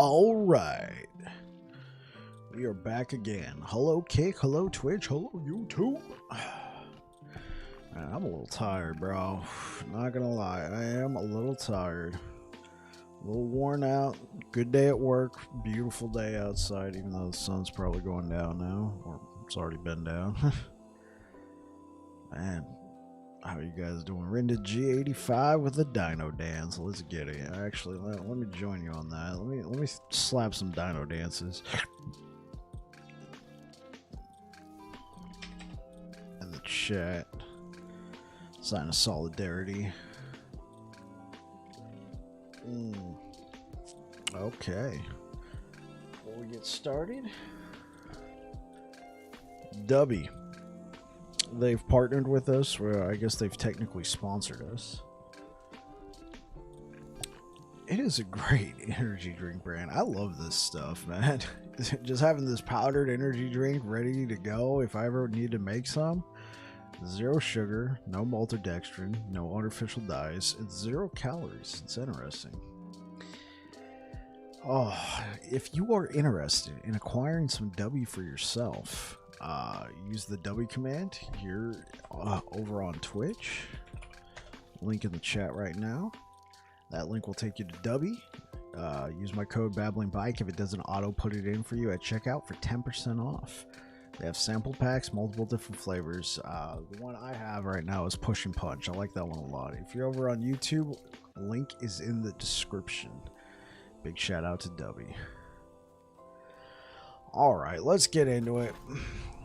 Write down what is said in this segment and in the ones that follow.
All right, we are back again. Hello, Kick. Hello, Twitch. Hello, YouTube. Man, I'm a little tired, bro. Not gonna lie, I am a little tired. A little worn out. Good day at work. Beautiful day outside, even though the sun's probably going down now, or it's already been down. Man, how are you guys doing? We're into G85 with the Dino Dance. Let's get it. Actually, let me join you on that. Let me slap some Dino dances. In the chat. Sign of solidarity. Okay. Before we get started, Dubby. They've partnered with us, where I guess they've technically sponsored us. It is a great energy drink brand. I love this stuff, man. Just having this powdered energy drink ready to go if I ever need to make some. 0 sugar, no maltodextrin, no artificial dyes. It's 0 calories. It's interesting. Oh, if you are interested in acquiring some W for yourself, use the W command here over on Twitch. Link in the chat right now. That link will take you to W. Use my code BabblingBike if it doesn't auto put it in for you at checkout for 10% off. They have sample packs, multiple different flavors. The one I have right now is Push and Punch. I like that one a lot. If you're over on YouTube, link is in the description. Big shout out to W. All right, let's get into it.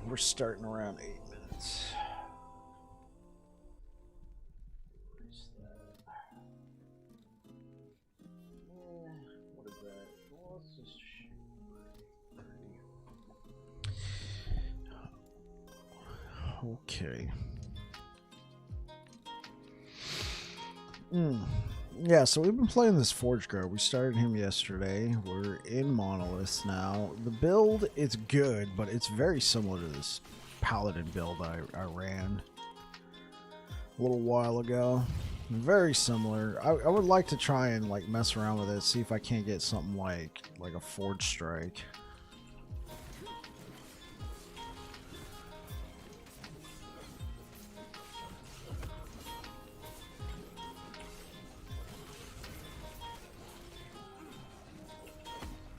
We're starting around 8 minutes. What is that? Well, let's just shoot 30. Okay. Yeah, so we've been playing this Forge Guard. We started him yesterday. We're in Monoliths now. The build is good, but it's very similar to this Paladin build I ran a little while ago. Very similar. I would like to try and like mess around with it, see if I can't get something like a Forge Strike.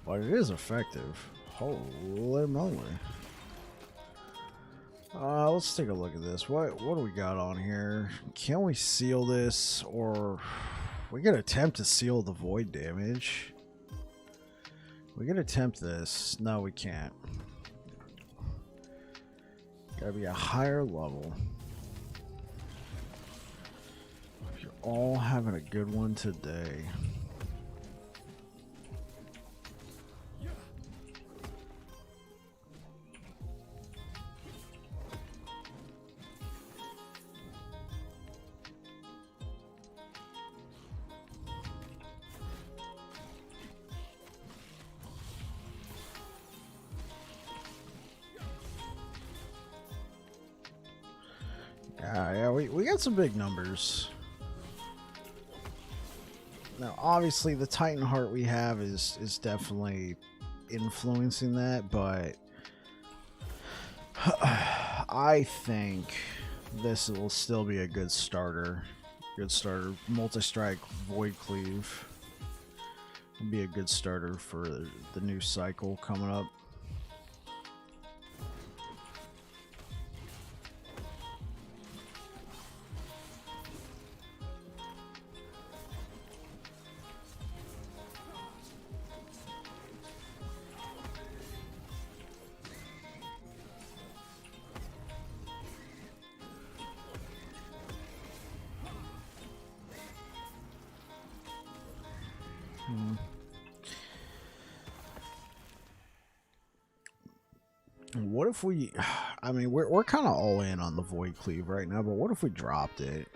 But it is effective. Holy moly. Let's take a look at this. What do we got on here? Can we seal this, or we can attempt to seal the void damage? We can attempt this. No, we can't. Gotta be a higher level. You're all having a good one today. Yeah, we got some big numbers. Now, obviously, the Titan Heart we have is definitely influencing that, but I think this will still be a good starter. Multi-strike Void Cleave will be a good starter for the new cycle coming up. What if we, I mean, we're kind of all in on the Void Cleave right now, but what if we dropped it?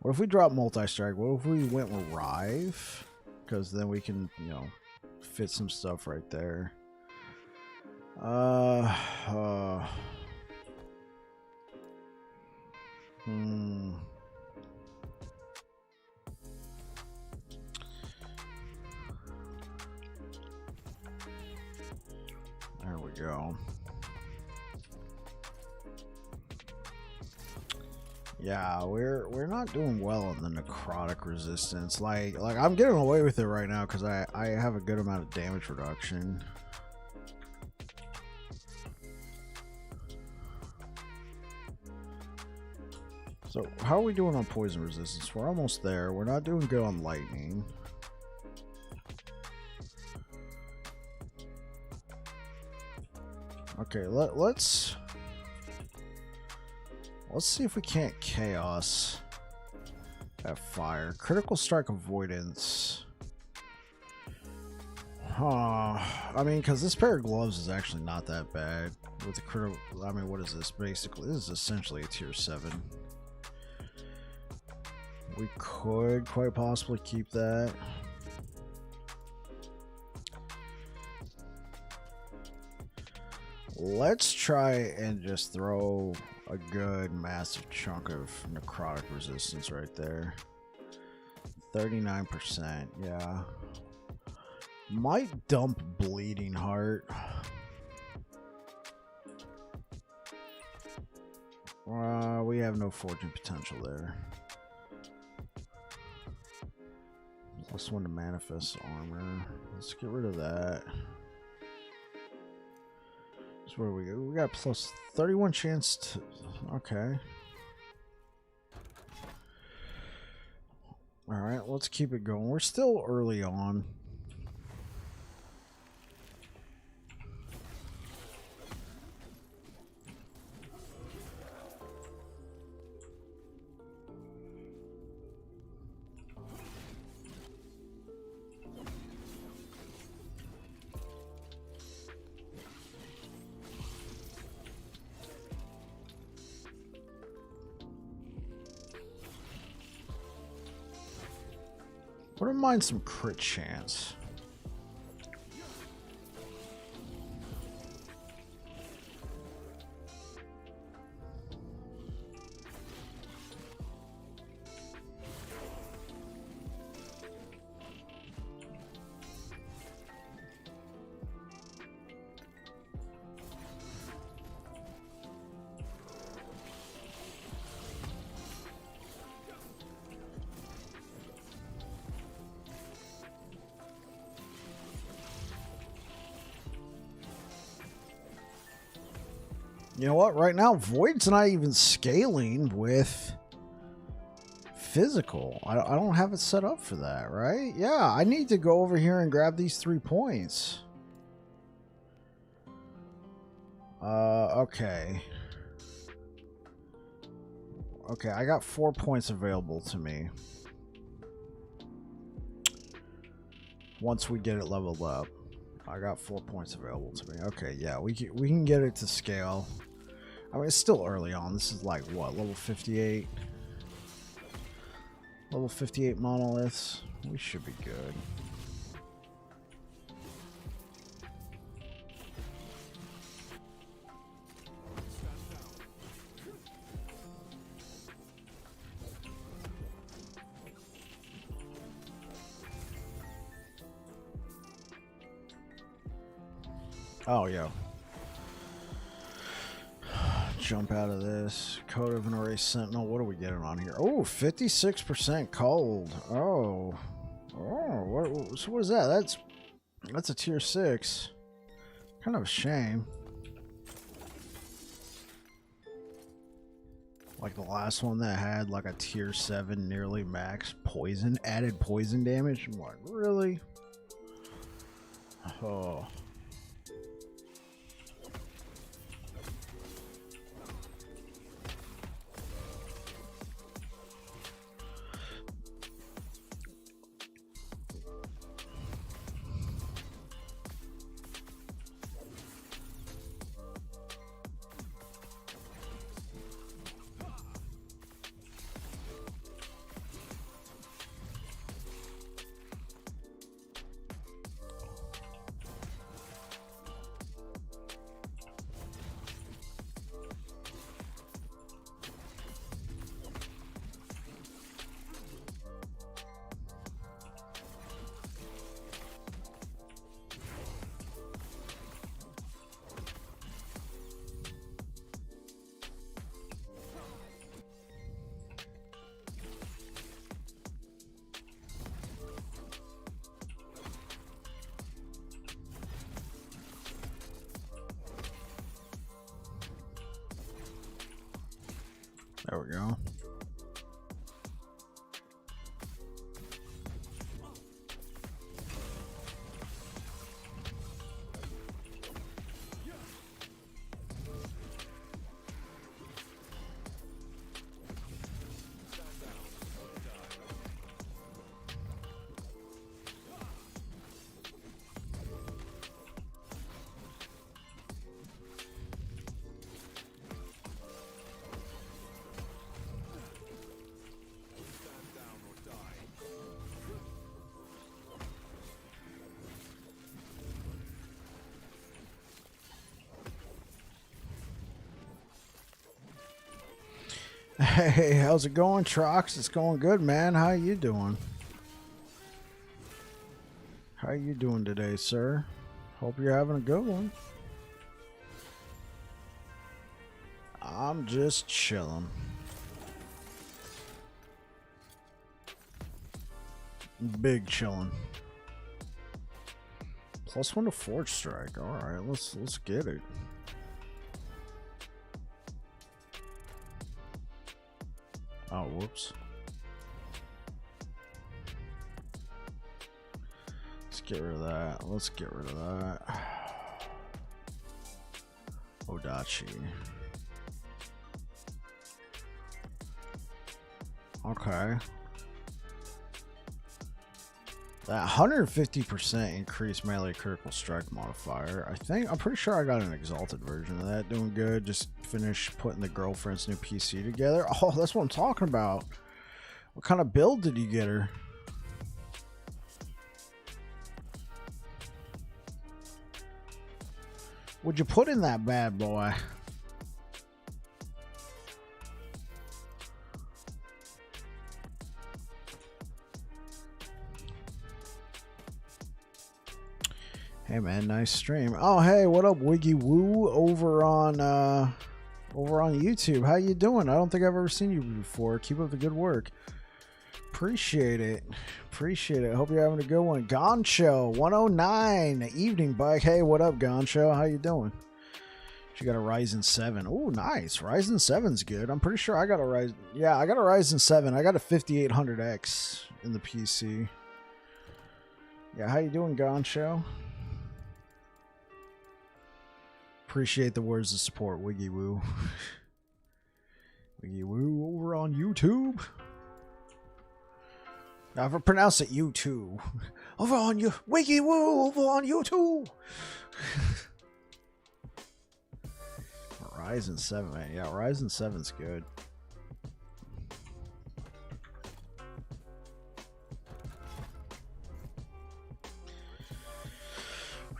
What if we dropped Multi-Strike? What if we went with Rive? Because then we can, you know, fit some stuff right there. we go. Yeah, we're not doing well on the necrotic resistance. Like I'm getting away with it right now because I have a good amount of damage reduction. So how are we doing on poison resistance? We're almost there. We're not doing good on lightning. Okay, let's see if we can't chaos that fire. Critical strike avoidance. I mean, because this pair of gloves is actually not that bad with the critical. I mean, what is this? Basically, this is essentially a tier 7. We could quite possibly keep that. Let's try and just throw a good massive chunk of necrotic resistance right there. 39%, yeah. Might dump bleeding heart. We have no fortune potential there. +1 to manifest armor. Let's get rid of that. So what do we got? We got plus 31 chance to. Okay. All right, let's keep it going. We're still early on. Wouldn't mind some crit chance. You know what? Right now, Void's not even scaling with physical. I don't have it set up for that, right? Yeah, I need to go over here and grab these 3 points. Okay. Okay, I got 4 points available to me. Once we get it leveled up. I got 4 points available to me. Okay, yeah, we can get it to scale. I mean, it's still early on. This is like, what, level 58? Level 58 monoliths. We should be good. Oh, yeah. Jump out of this. Code of an Erased Sentinel. What are we getting on here? Oh, 56% cold. Oh. Oh, so what is that? That's a tier 6. Kind of a shame. Like the last one that had like a tier 7 nearly max poison, added poison damage. I'm like, really? Oh. There we go. Hey, how's it going, Trox? It's going good, man. How you doing? How you doing today, sir? Hope you're having a good one. I'm just chilling. Big chilling. +1 to Forge Strike. All right, let's get it. Oh, whoops. Let's get rid of that. Let's get rid of that. Odachi. Okay. That 150% increased melee critical strike modifier. I'm pretty sure I got an exalted version of that. Doing good. Just finished putting the girlfriend's new PC together. Oh, that's what I'm talking about. What kind of build did you get her? What'd you put in that bad boy? Hey man, nice stream. Oh hey, what up, Wiggy Woo over on YouTube? How you doing? I don't think I've ever seen you before. Keep up the good work. Appreciate it. Appreciate it. Hope you're having a good one. Goncho 109 evening bike. Hey, what up, Goncho? How you doing? She got a Ryzen 7. Oh, nice. Ryzen 7's good. I'm pretty sure I got a Ryzen. Yeah, I got a Ryzen 7. I got a 5800X in the PC. Yeah, how you doing, Goncho? Appreciate the words of support, Wiggy Woo. Wiggy Woo over on YouTube. Now, if I pronounce it YouTube, over on you, Wiggy Woo over on YouTube. Ryzen 7, man. Yeah, Ryzen 7's good.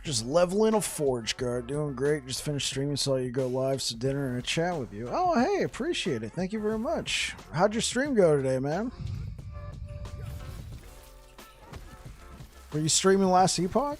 Just leveling a Forge Guard. Doing great. Just finished streaming. Saw you go live. So dinner and a chat with you. Oh, hey. Appreciate it. Thank you very much. How'd your stream go today, man? Were you streaming last Epoch?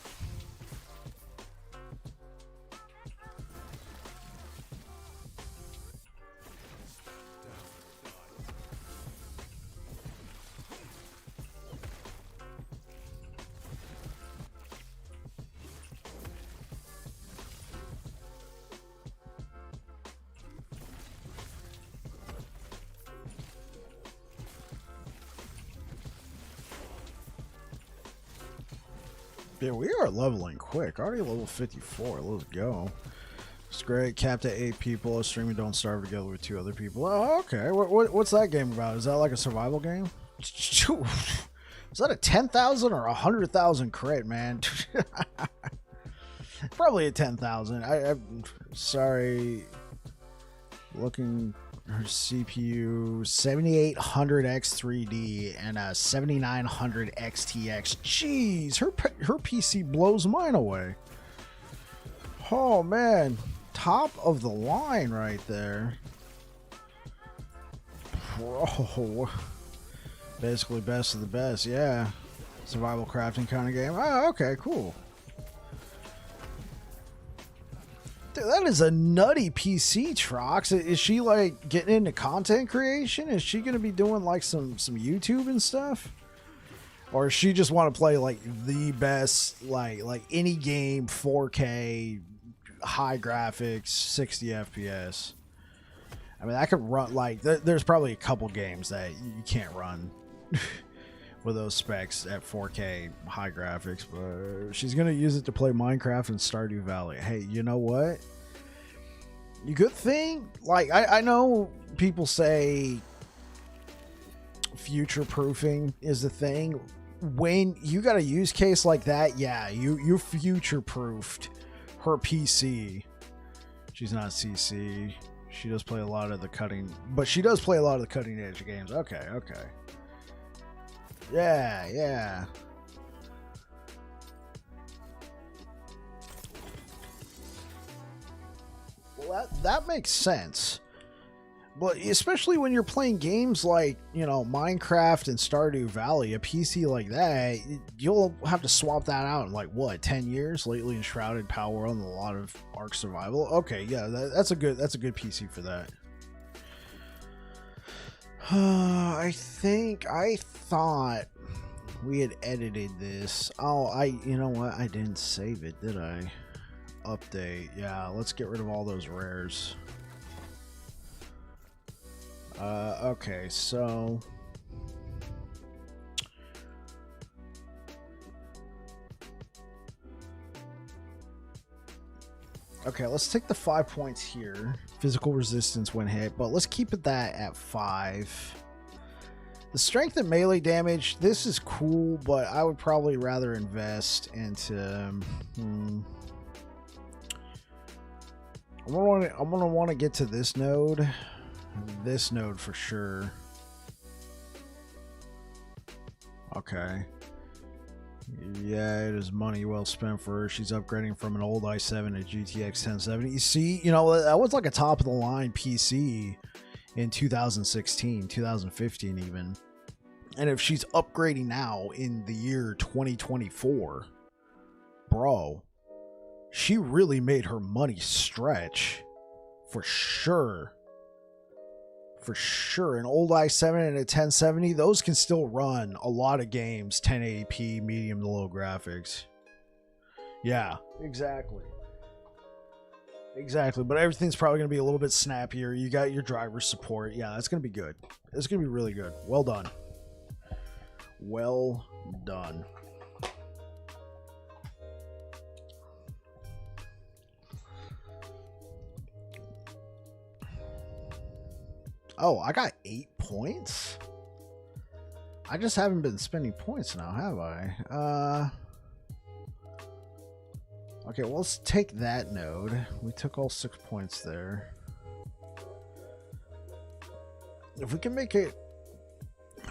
Yeah, we are leveling quick. Already level 54. Let's go. It's great. Capped at 8 people. Streaming Don't Starve together with 2 other people. Oh, okay. What's that game about? Is that like a survival game? Is that a 10,000 or 100,000 crit, man? Probably a 10,000. I'm sorry. Looking... Her CPU 7800X3D and a 7900 XTX. Jeez, her PC blows mine away. Oh man, top of the line right there. Bro, basically best of the best. Yeah, survival crafting kind of game. Oh, okay, cool. That is a nutty PC, Trox. Is she like getting into content creation? Is she gonna be doing like some YouTube and stuff? Or does she just want to play like the best like any game 4K high graphics 60 FPS? I mean, I could run, like, there's probably a couple games that you can't run with those specs at 4K high graphics, but she's going to use it to play Minecraft and Stardew Valley. Hey, you know what? You good thing? Like, I know people say future proofing is the thing. When you got a use case like that, yeah, you future proofed her PC. She's not CC. She does play a lot of the cutting, but she does play a lot of the cutting edge games. Okay, okay. Yeah. Well, that makes sense. But especially when you're playing games like, you know, Minecraft and Stardew Valley, a PC like that, you'll have to swap that out in like, what, 10 years? Lately Enshrouded, Power World, and a lot of Ark Survival. Okay, yeah, that's a good PC for that. I thought we had edited this. Oh, you know what? I didn't save it, did I? Update. Yeah, let's get rid of all those rares. Okay, so okay, let's take the 5 points here. Physical resistance when hit, but let's keep it that at 5. The strength and melee damage, this is cool, but I would probably rather invest into I'm gonna want to get to this node. This node for sure. Okay. Yeah, it is money well spent for her. She's upgrading from an old i7 to GTX 1070. You see, you know, that was like a top of the line PC in 2016, 2015 even. And if she's upgrading now in the year 2024, bro, she really made her money stretch for sure. For sure, an old i7 and a 1070, those can still run a lot of games 1080p, medium to low graphics. Yeah, exactly. Exactly, but everything's probably going to be a little bit snappier. You got your driver support. Yeah, that's going to be good. It's going to be really good. Well done. Well done. Oh, I got 8 points? I just haven't been spending points now, have I? Okay, well, let's take that node. We took all 6 points there. If we can make it...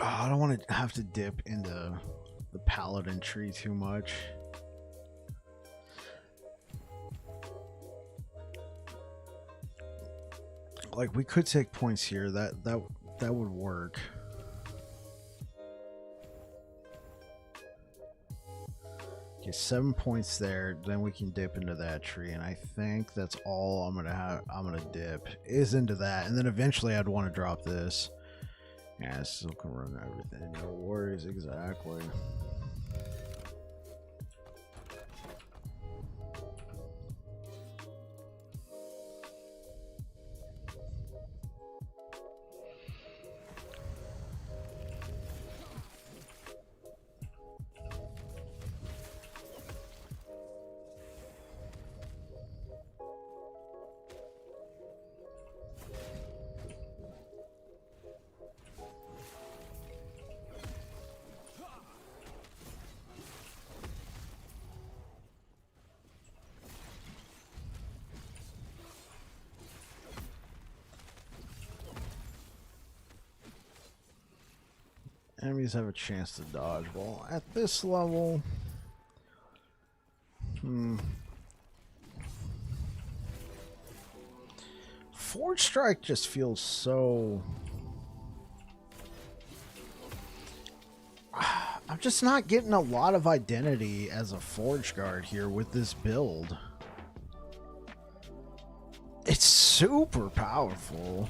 Oh, I don't want to have to dip into the paladin tree too much. Like, we could take points here. That would work. Okay, 7 points there. Then we can dip into that tree, and I think that's all I'm gonna dip is into that, and then eventually I'd want to drop this. Yeah, still can run everything. No worries, exactly. Enemies have a chance to dodge. Well, at this level... Forge Strike just feels so... I'm just not getting a lot of identity as a Forge Guard here with this build. It's super powerful.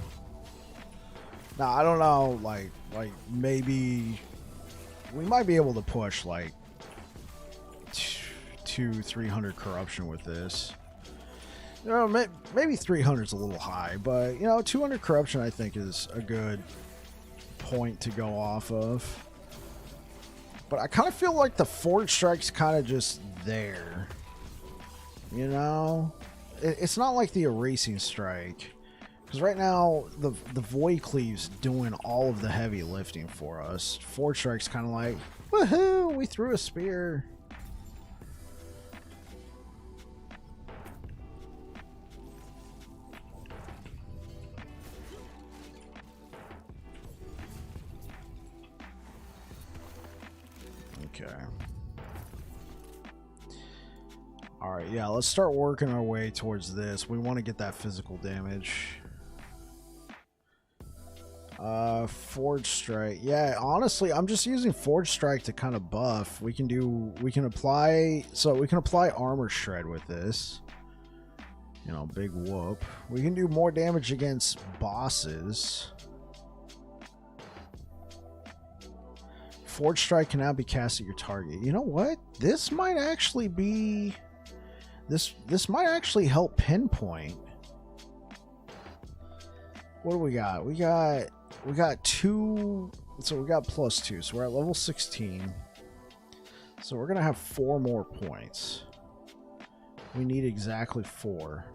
Now, I don't know, like maybe we might be able to push like 200-300 corruption with this. You know, maybe 300 is a little high, but you know, 200 corruption I think is a good point to go off of. But I kind of feel like the Forge Strike's kind of just there. You know? It's not like the Erasing Strike. Because right now, the Void Cleave's doing all of the heavy lifting for us. Forge Strike's kind of like, woohoo, we threw a spear. Okay. Alright, yeah, let's start working our way towards this. We want to get that physical damage. Forge Strike. Yeah, honestly, I'm just using Forge Strike to kind of buff. We can apply Armor Shred with this. You know, big whoop. We can do more damage against bosses. Forge Strike can now be cast at your target. You know what? This might actually be... This might actually help pinpoint. What do we got? We got 2... So we got +2. So we're at level 16. So we're going to have 4 more points. We need exactly 4.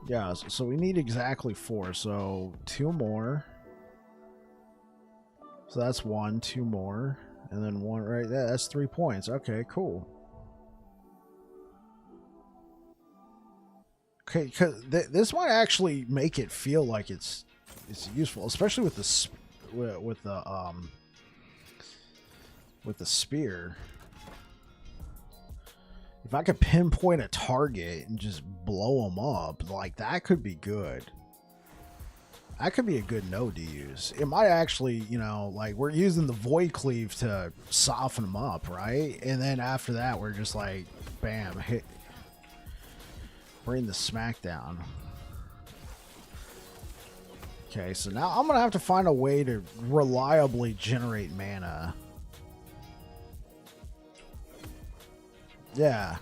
Yeah, so we need exactly 4. So 2 more. So that's 1, 2 more, and then 1 right there. That's 3 points. Okay, cool. Okay, because this might actually make it feel like it's useful, especially with the spear. If I could pinpoint a target and just blow them up, like that could be good. That could be a good node to use. It might actually, you know, like we're using the Void Cleave to soften them up, right? And then after that, we're just like, bam, hit, bring the smackdown. Okay, so now I'm gonna have to find a way to reliably generate mana. Yeah.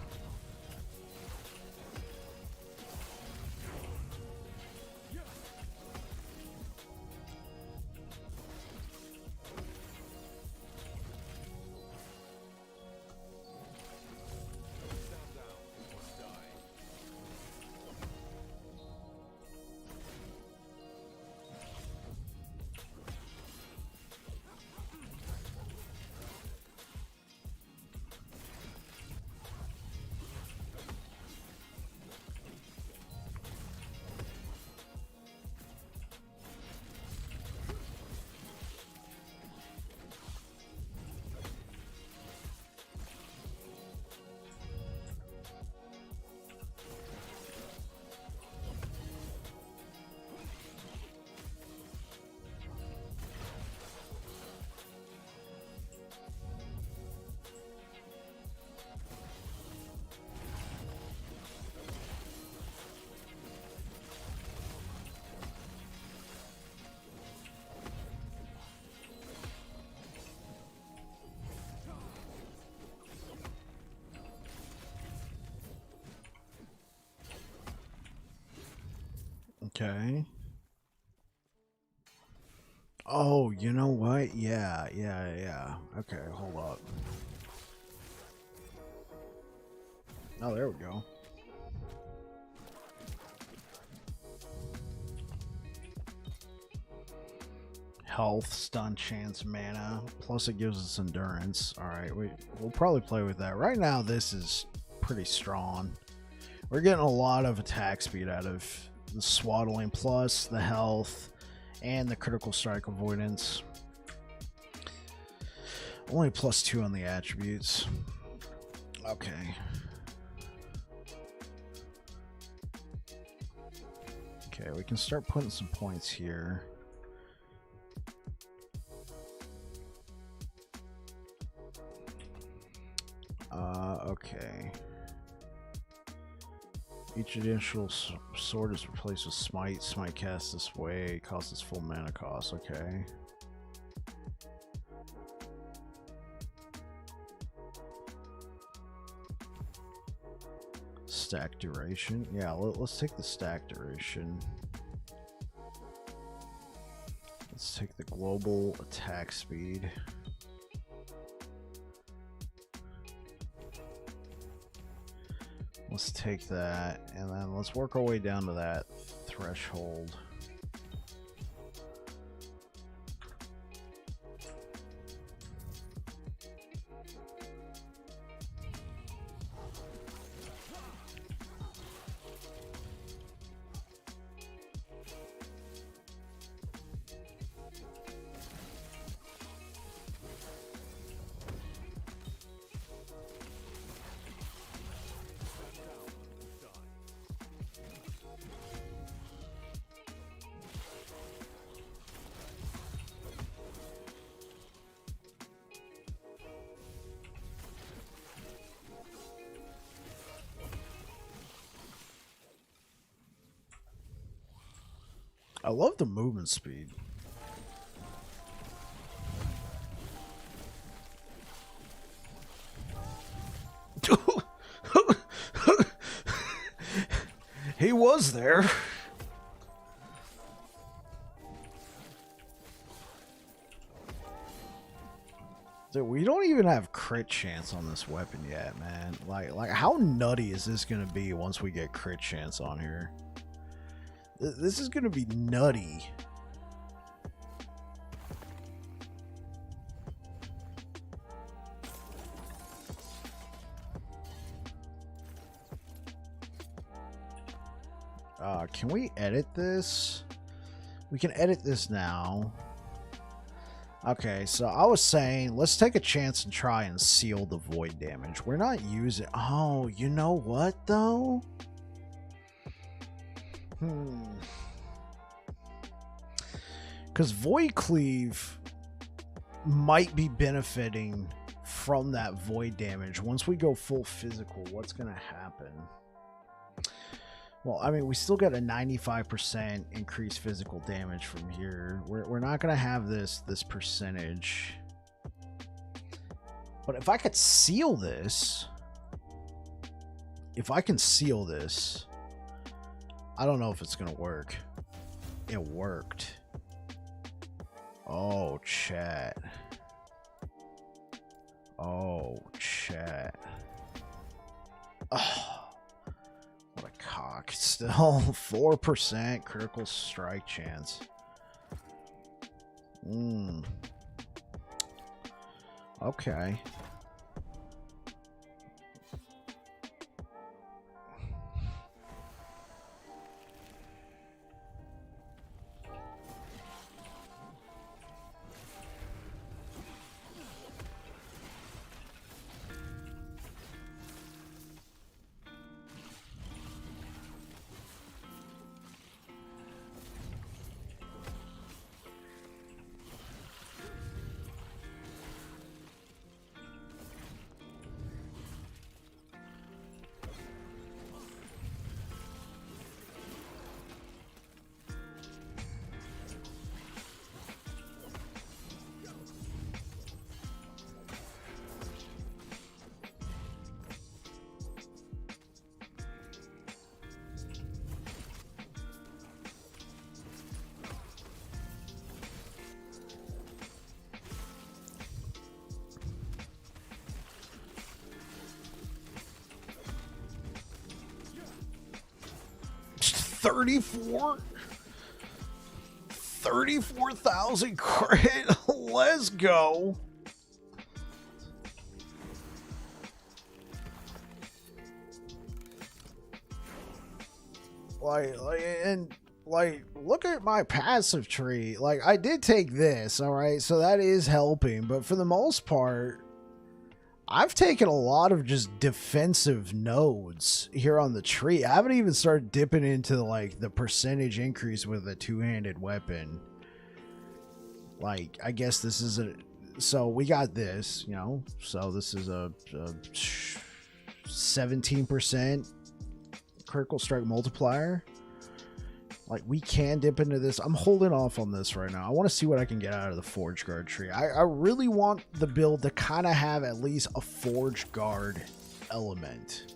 Okay. Oh, you know what? Yeah. Okay, hold up. Oh, there we go. Health, stun, chance, mana. Plus it gives us endurance. Alright, we'll probably play with that. Right now, this is pretty strong. We're getting a lot of attack speed out of the swaddling, plus the health and the critical strike avoidance. Only +2 on the attributes. Okay. Okay, we can start putting some points here. Okay. Each additional sword is replaced with smite. Smite cast this way costs its full mana cost. Okay. stack duration. Yeah, let's take the stack duration. Let's take the global attack speed. Let's take that, and then let's work our way down to that threshold. I love the movement speed. He was there. Dude, we don't even have crit chance on this weapon yet, man. Like how nutty is this gonna be once we get crit chance on here? This is gonna be nutty. Can we edit this? We can edit this now. Okay, so I was saying, let's take a chance and try and seal the void damage. We're not using... Oh, you know what, though? Because Void Cleave might be benefiting from that void damage. Once we go full physical, what's going to happen? Well, I mean, we still get a 95% increased physical damage from here. We're not going to have this percentage. But if I could seal this... If I can seal this... I don't know if it's going to work. It worked. Oh, chat. Oh, chat. Oh. What a cock. Still 4% critical strike chance. Okay. $34,000 crit. Let's go. Like, look at my passive tree. Like, I did take this, all right, so that is helping, but for the most part, I've taken a lot of just defensive nodes here on the tree. I haven't even started dipping into like the percentage increase with a two-handed weapon. Like, I guess this is a... So we got this, you know, so this is a 17% critical strike multiplier. Like, we can dip into this. I'm holding off on this right now. I want to see what I can get out of the Forge Guard tree. I really want the build to kind of have at least a Forge Guard element.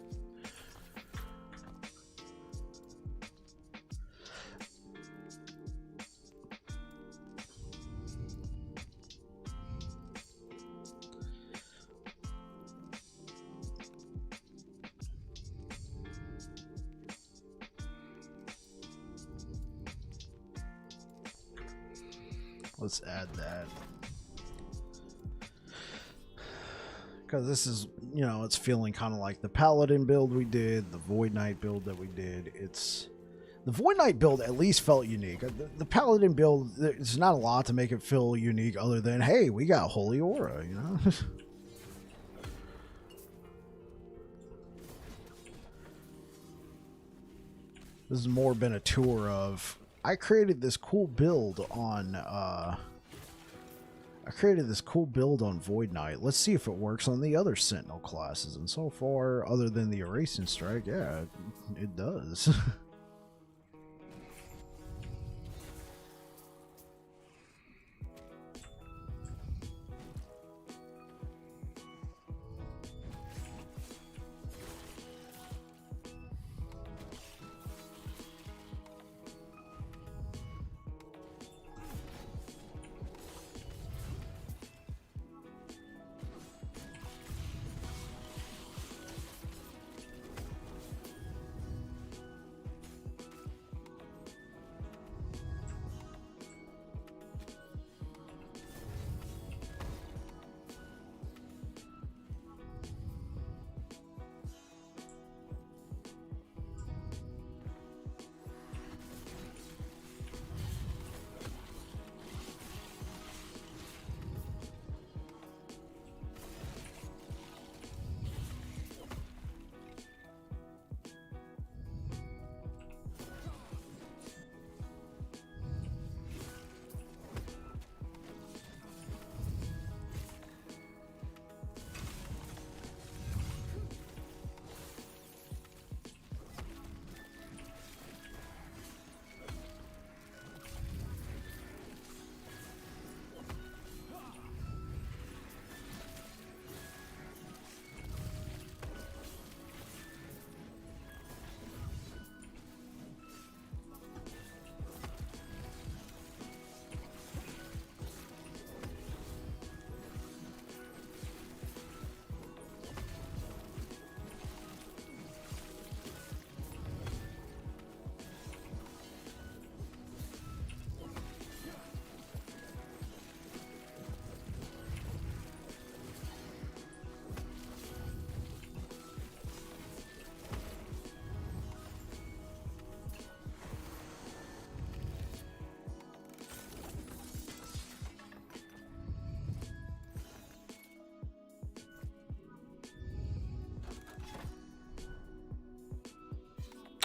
Let's add that. Because this is, you know, it's feeling kind of like the Paladin build we did, the Void Knight build that we did. It's the Void Knight build at least felt unique. The Paladin build, there's not a lot to make it feel unique other than, hey, we got Holy Aura, you know? This has more been a tour of, I created this cool build on Void Knight. Let's see if it works on the other Sentinel classes. And so far, other than the Erasing Strike, yeah, it does.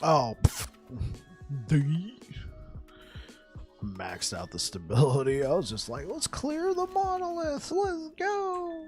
Oh, maxed out the stability. I was just like, let's clear the monolith. Let's go.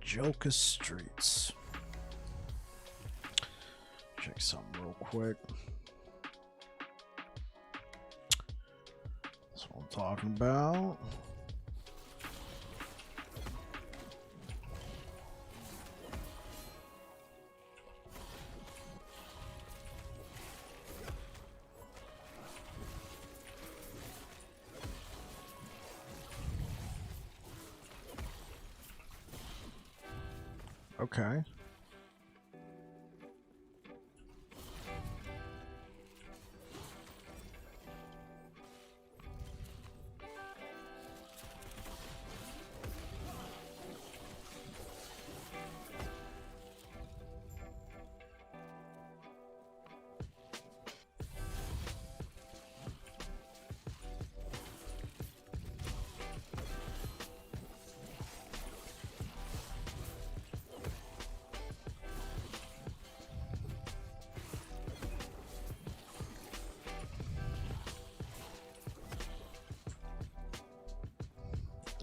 Joker Streets. check something real quick. That's what I'm talking about. Okay.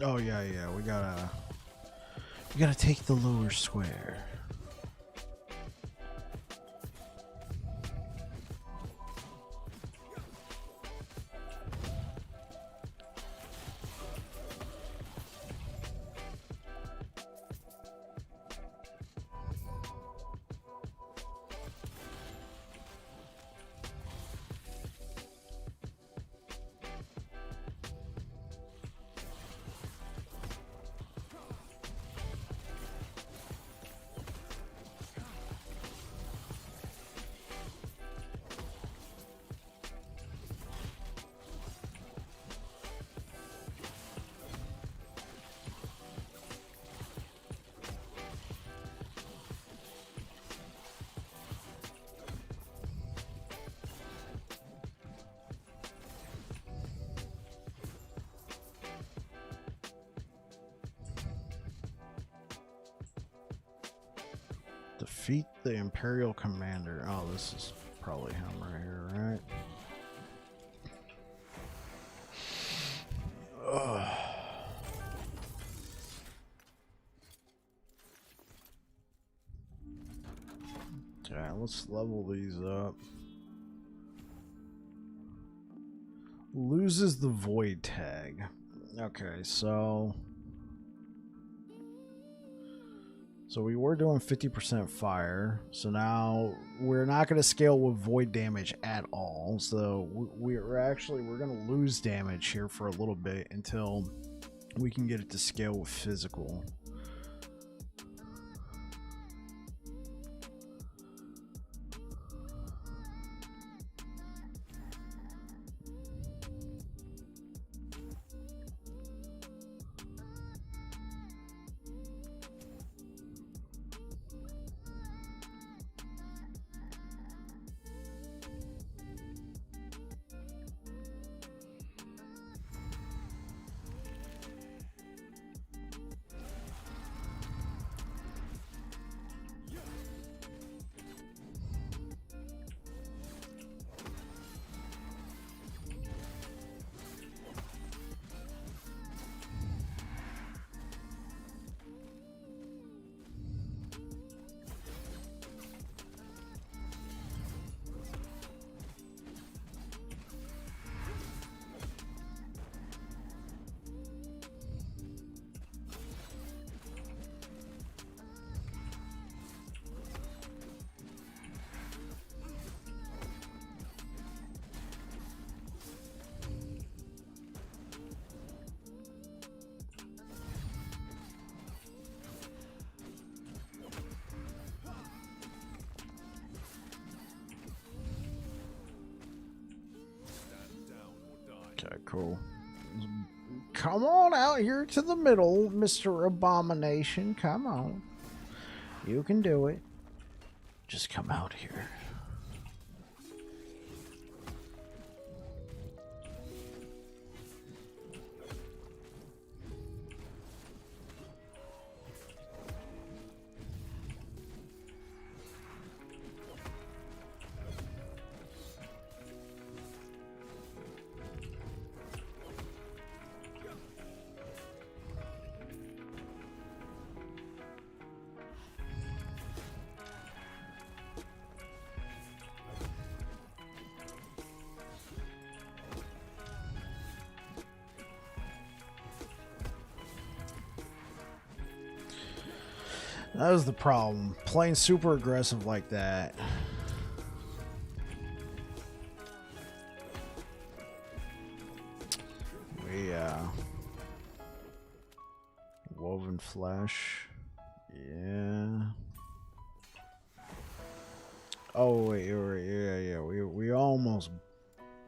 Oh yeah, we gotta take the lower square. Defeat the Imperial Commander. Oh, this is probably him right here, right? Ugh. Okay, let's level these up. Loses the Void tag. Okay, so we were doing 50% fire, so now we're not going to scale with void damage at all. So we're going to lose damage here for a little bit until we can get it to scale with physical. Okay, cool. Come on out here to the middle, Mr. Abomination. Come on. You can do it. Just come out here. That was the problem. Playing super aggressive like that. Woven flesh. Yeah. Oh wait, yeah. We almost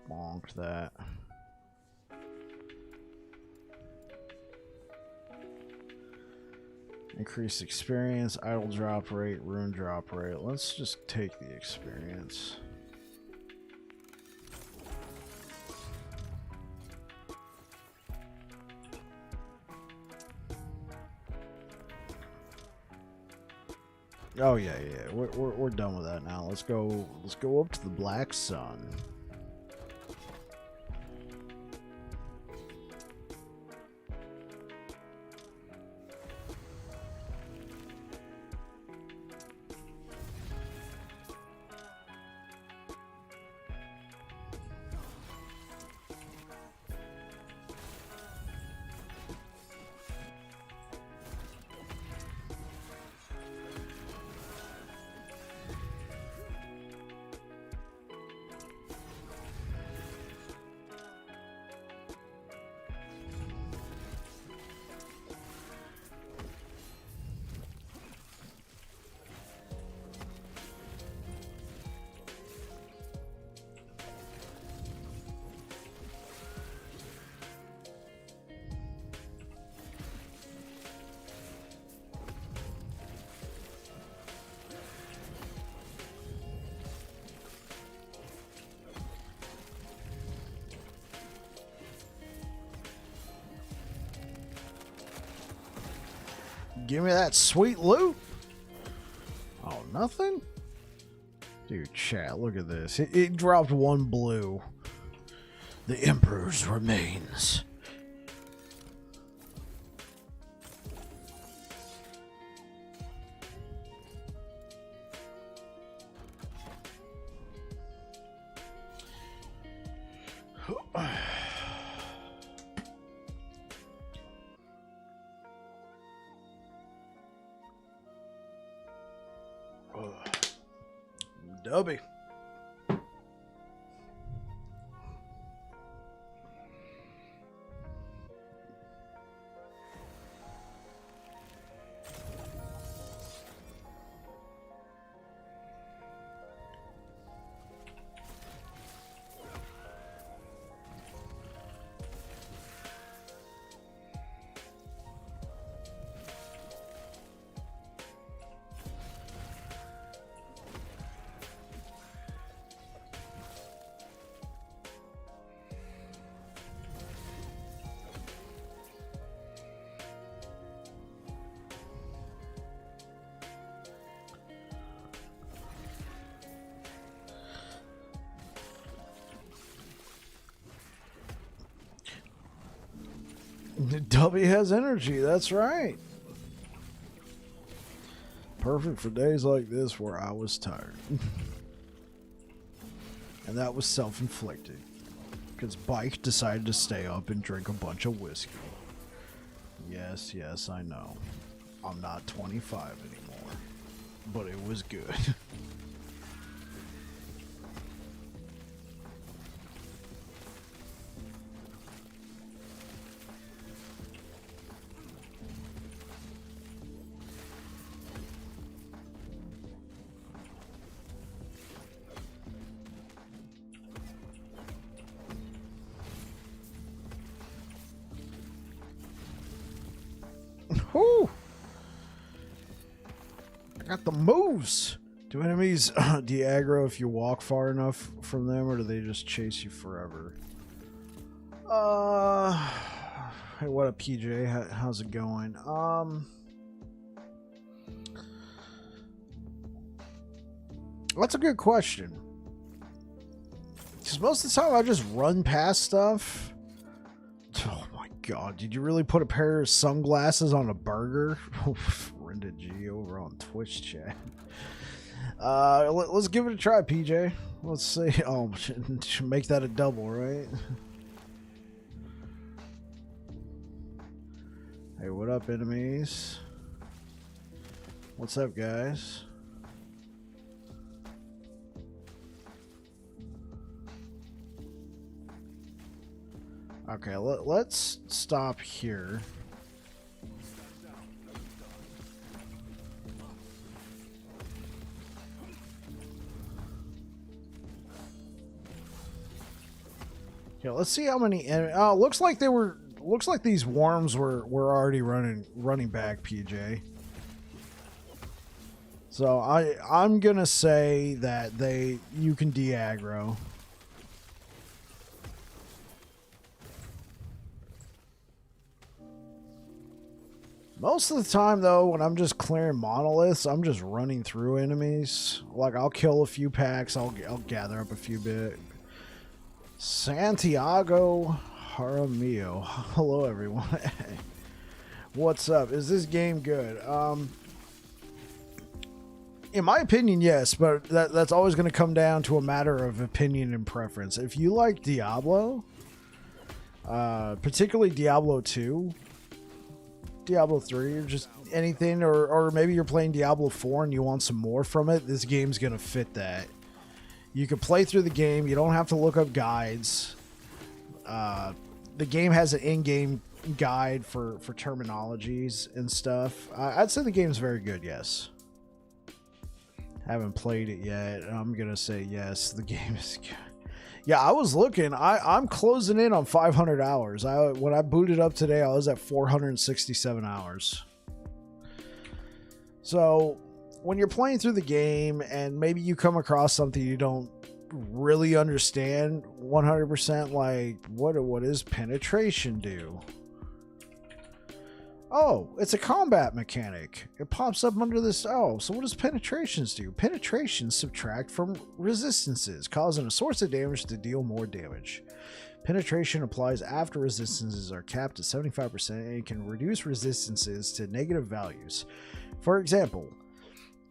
bonked that. Increase experience, idle drop rate, rune drop rate. Let's just take the experience. Oh yeah. We're done with that now. Let's go up to the Black Sun. Give me that sweet loot. Oh, nothing? Dude, chat, look at this. It dropped one blue. The Emperor's remains. Dubby. Dubby has energy, that's right. Perfect for days like this where I was tired. And that was self-inflicted. Because Bike decided to stay up and drink a bunch of whiskey. Yes, I know. I'm not 25 anymore. But it was good. Whoo! I got the moves. Do enemies de-aggro if you walk far enough from them, or do they just chase you forever? Hey, what up, PJ? How's it going? That's a good question. Because most of the time I just run past stuff. Oh my god, did you really put a pair of sunglasses on a burger? Renda G over on Twitch chat. Let's give it a try, PJ. Let's see. Oh, should make that a double, right? Hey, what up, enemies? What's up, guys? Okay, let's stop here. Okay, let's see how many. Looks like they were. Looks like these worms were already running back, PJ. So I'm gonna say that you can de-aggro. Most of the time, though, when I'm just clearing monoliths, I'm just running through enemies. Like, I'll kill a few packs, I'll gather up a few bit. Santiago Jaramillo. Hello, everyone. What's up? Is this game good? In my opinion, yes, but that's always going to come down to a matter of opinion and preference. If you like Diablo, particularly Diablo 2, Diablo 3, or just anything, or maybe you're playing Diablo 4 and you want some more from it, this game's going to fit that. You can play through the game. You don't have to look up guides. The game has an in-game guide for terminologies and stuff. I'd say the game's very good, yes. Haven't played it yet. I'm going to say yes, the game is good. Yeah, I was looking. I'm closing in on 500 hours. When I booted up today, I was at 467 hours. So when you're playing through the game and maybe you come across something you don't really understand 100%, like what does penetration do? Oh, it's a combat mechanic. It pops up under this. Oh, so what does penetrations do? Penetrations subtract from resistances, causing a source of damage to deal more damage. Penetration applies after resistances are capped at 75% and can reduce resistances to negative values. For example,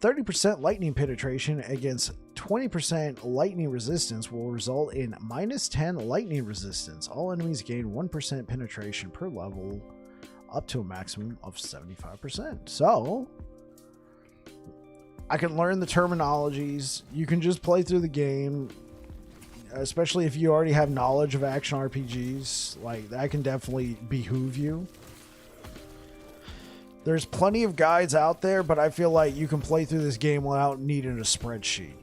30% lightning penetration against 20% lightning resistance will result in minus 10 lightning resistance. All enemies gain 1% penetration per level, up to a maximum of 75%. So I can learn the terminologies. You can just play through the game, especially if you already have knowledge of action RPGs. Like, that can definitely behoove you. There's plenty of guides out there, but I feel like you can play through this game without needing a spreadsheet.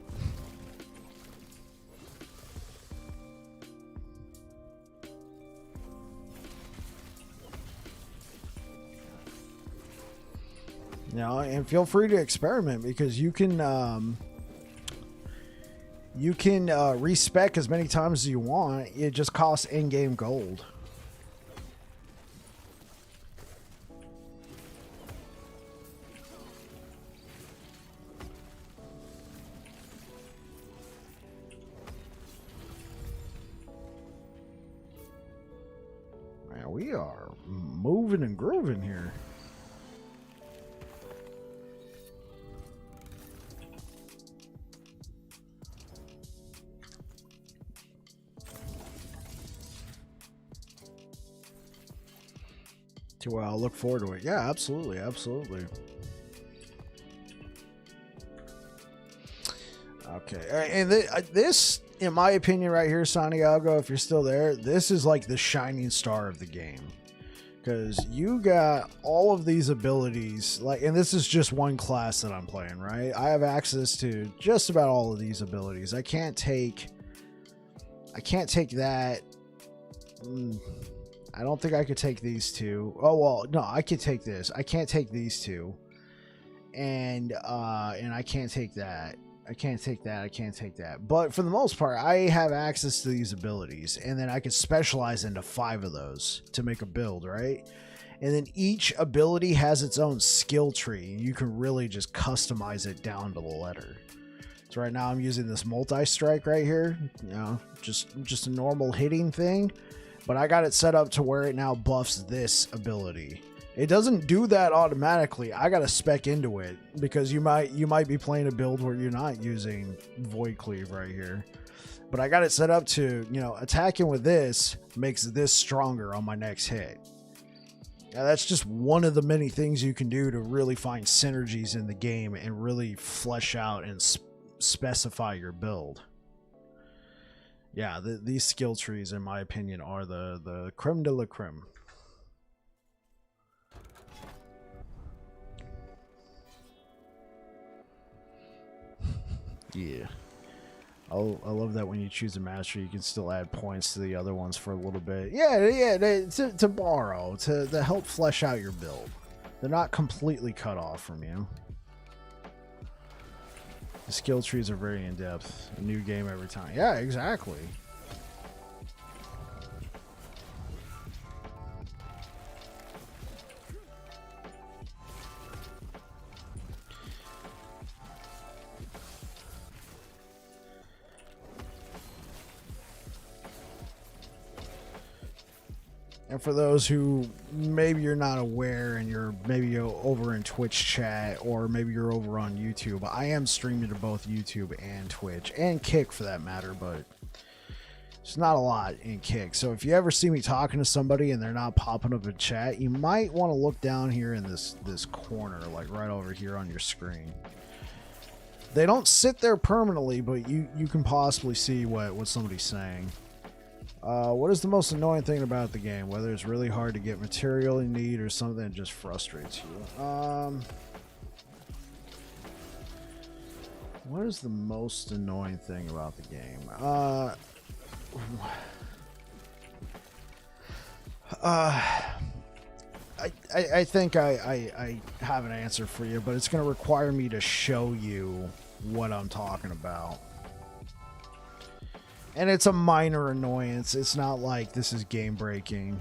You know, and feel free to experiment, because you can respec as many times as you want. It just costs in-game gold. Man, we are moving and grooving here. Well, look forward to it. Yeah, absolutely, absolutely. Okay, and this, in my opinion, right here, Santiago, if you're still there, this is like the shining star of the game, because you got all of these abilities. Like, and this is just one class that I'm playing, right? I have access to just about all of these abilities. I can't take that. I don't think I could take these two. Oh, well, no, I could take this. I can't take these two. And I can't take that. I can't take that. I can't take that. But for the most part, I have access to these abilities, and then I can specialize into 5 of those to make a build, right? And then each ability has its own skill tree. You can really just customize it down to the letter. So right now I'm using this multi-strike right here. You know, just a normal hitting thing. But I got it set up to where it now buffs this ability. It doesn't do that automatically. I got to spec into it, because you might be playing a build where you're not using Void Cleave right here. But I got it set up to, you know, attacking with this makes this stronger on my next hit. Now, that's just one of the many things you can do to really find synergies in the game and really flesh out and specify your build. Yeah, these skill trees, in my opinion, are the creme de la creme. Yeah. I love that when you choose a master, you can still add points to the other ones for a little bit. Yeah, to borrow, to help flesh out your build. They're not completely cut off from you. The skill trees are very in-depth. A new game every time. Yeah, exactly. And for those who maybe you're not aware and you're maybe over in Twitch chat or maybe you're over on YouTube, I am streaming to both YouTube and Twitch and Kick for that matter, but it's not a lot in Kick. So if you ever see me talking to somebody and they're not popping up in chat, you might want to look down here in this corner, like right over here on your screen. They don't sit there permanently, but you can possibly see what somebody's saying. What is the most annoying thing about the game? Whether it's really hard to get material you need or something that just frustrates you. What is the most annoying thing about the game? I think I have an answer for you, but it's going to require me to show you what I'm talking about. And it's a minor annoyance. It's not like this is game breaking.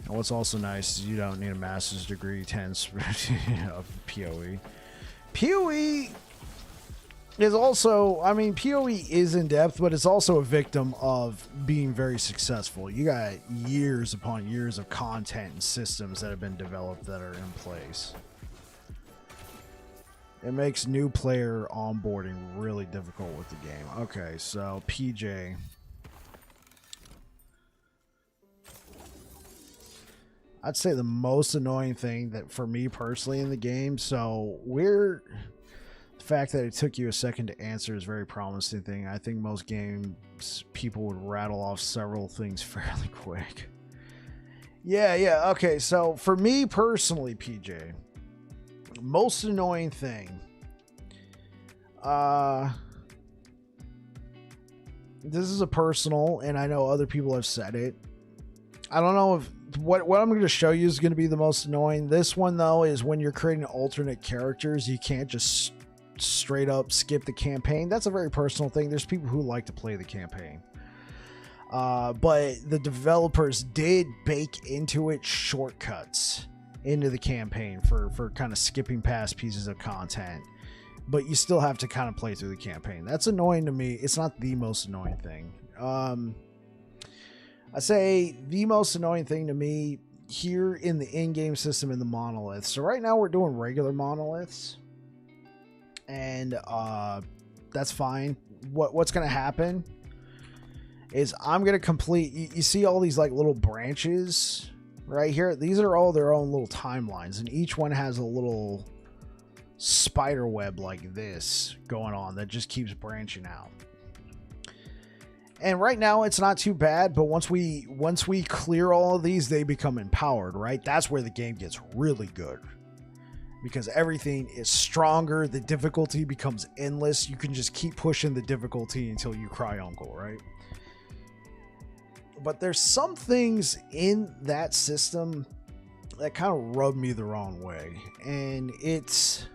And what's also nice is you don't need a master's degree 10 of PoE. PoE is also, I mean, PoE is in depth, but it's also a victim of being very successful. You got years upon years of content and systems that have been developed that are in place. It makes new player onboarding really difficult with the game. Okay, so PJ. I'd say the most annoying thing that for me personally in the game, the fact that it took you a second to answer is a very promising thing. I think most games people would rattle off several things fairly quick. Yeah, okay, so for me personally, PJ, most annoying thing, this is a personal, and I know other people have said it. I don't know if what I'm going to show you is going to be the most annoying. This one though is when you're creating alternate characters, you can't just straight up skip the campaign. That's a very personal thing. There's people who like to play the campaign. But the developers did bake into it shortcuts into the campaign for kind of skipping past pieces of content, but you still have to kind of play through the campaign. That's annoying to me. It's not the most annoying thing. I say the most annoying thing to me here in the in-game system in the monoliths. So right now we're doing regular monoliths, and that's fine. What's going to happen is I'm going to complete, you see all these like little branches right here. These are all their own little timelines, and each one has a little spider web like this going on that just keeps branching out. And right now it's not too bad, but once we clear all of these, they become empowered, right? That's where the game gets really good, because everything is stronger. The difficulty becomes endless. You can just keep pushing the difficulty until you cry uncle, right? But there's some things in that system that kind of rub me the wrong way. And it's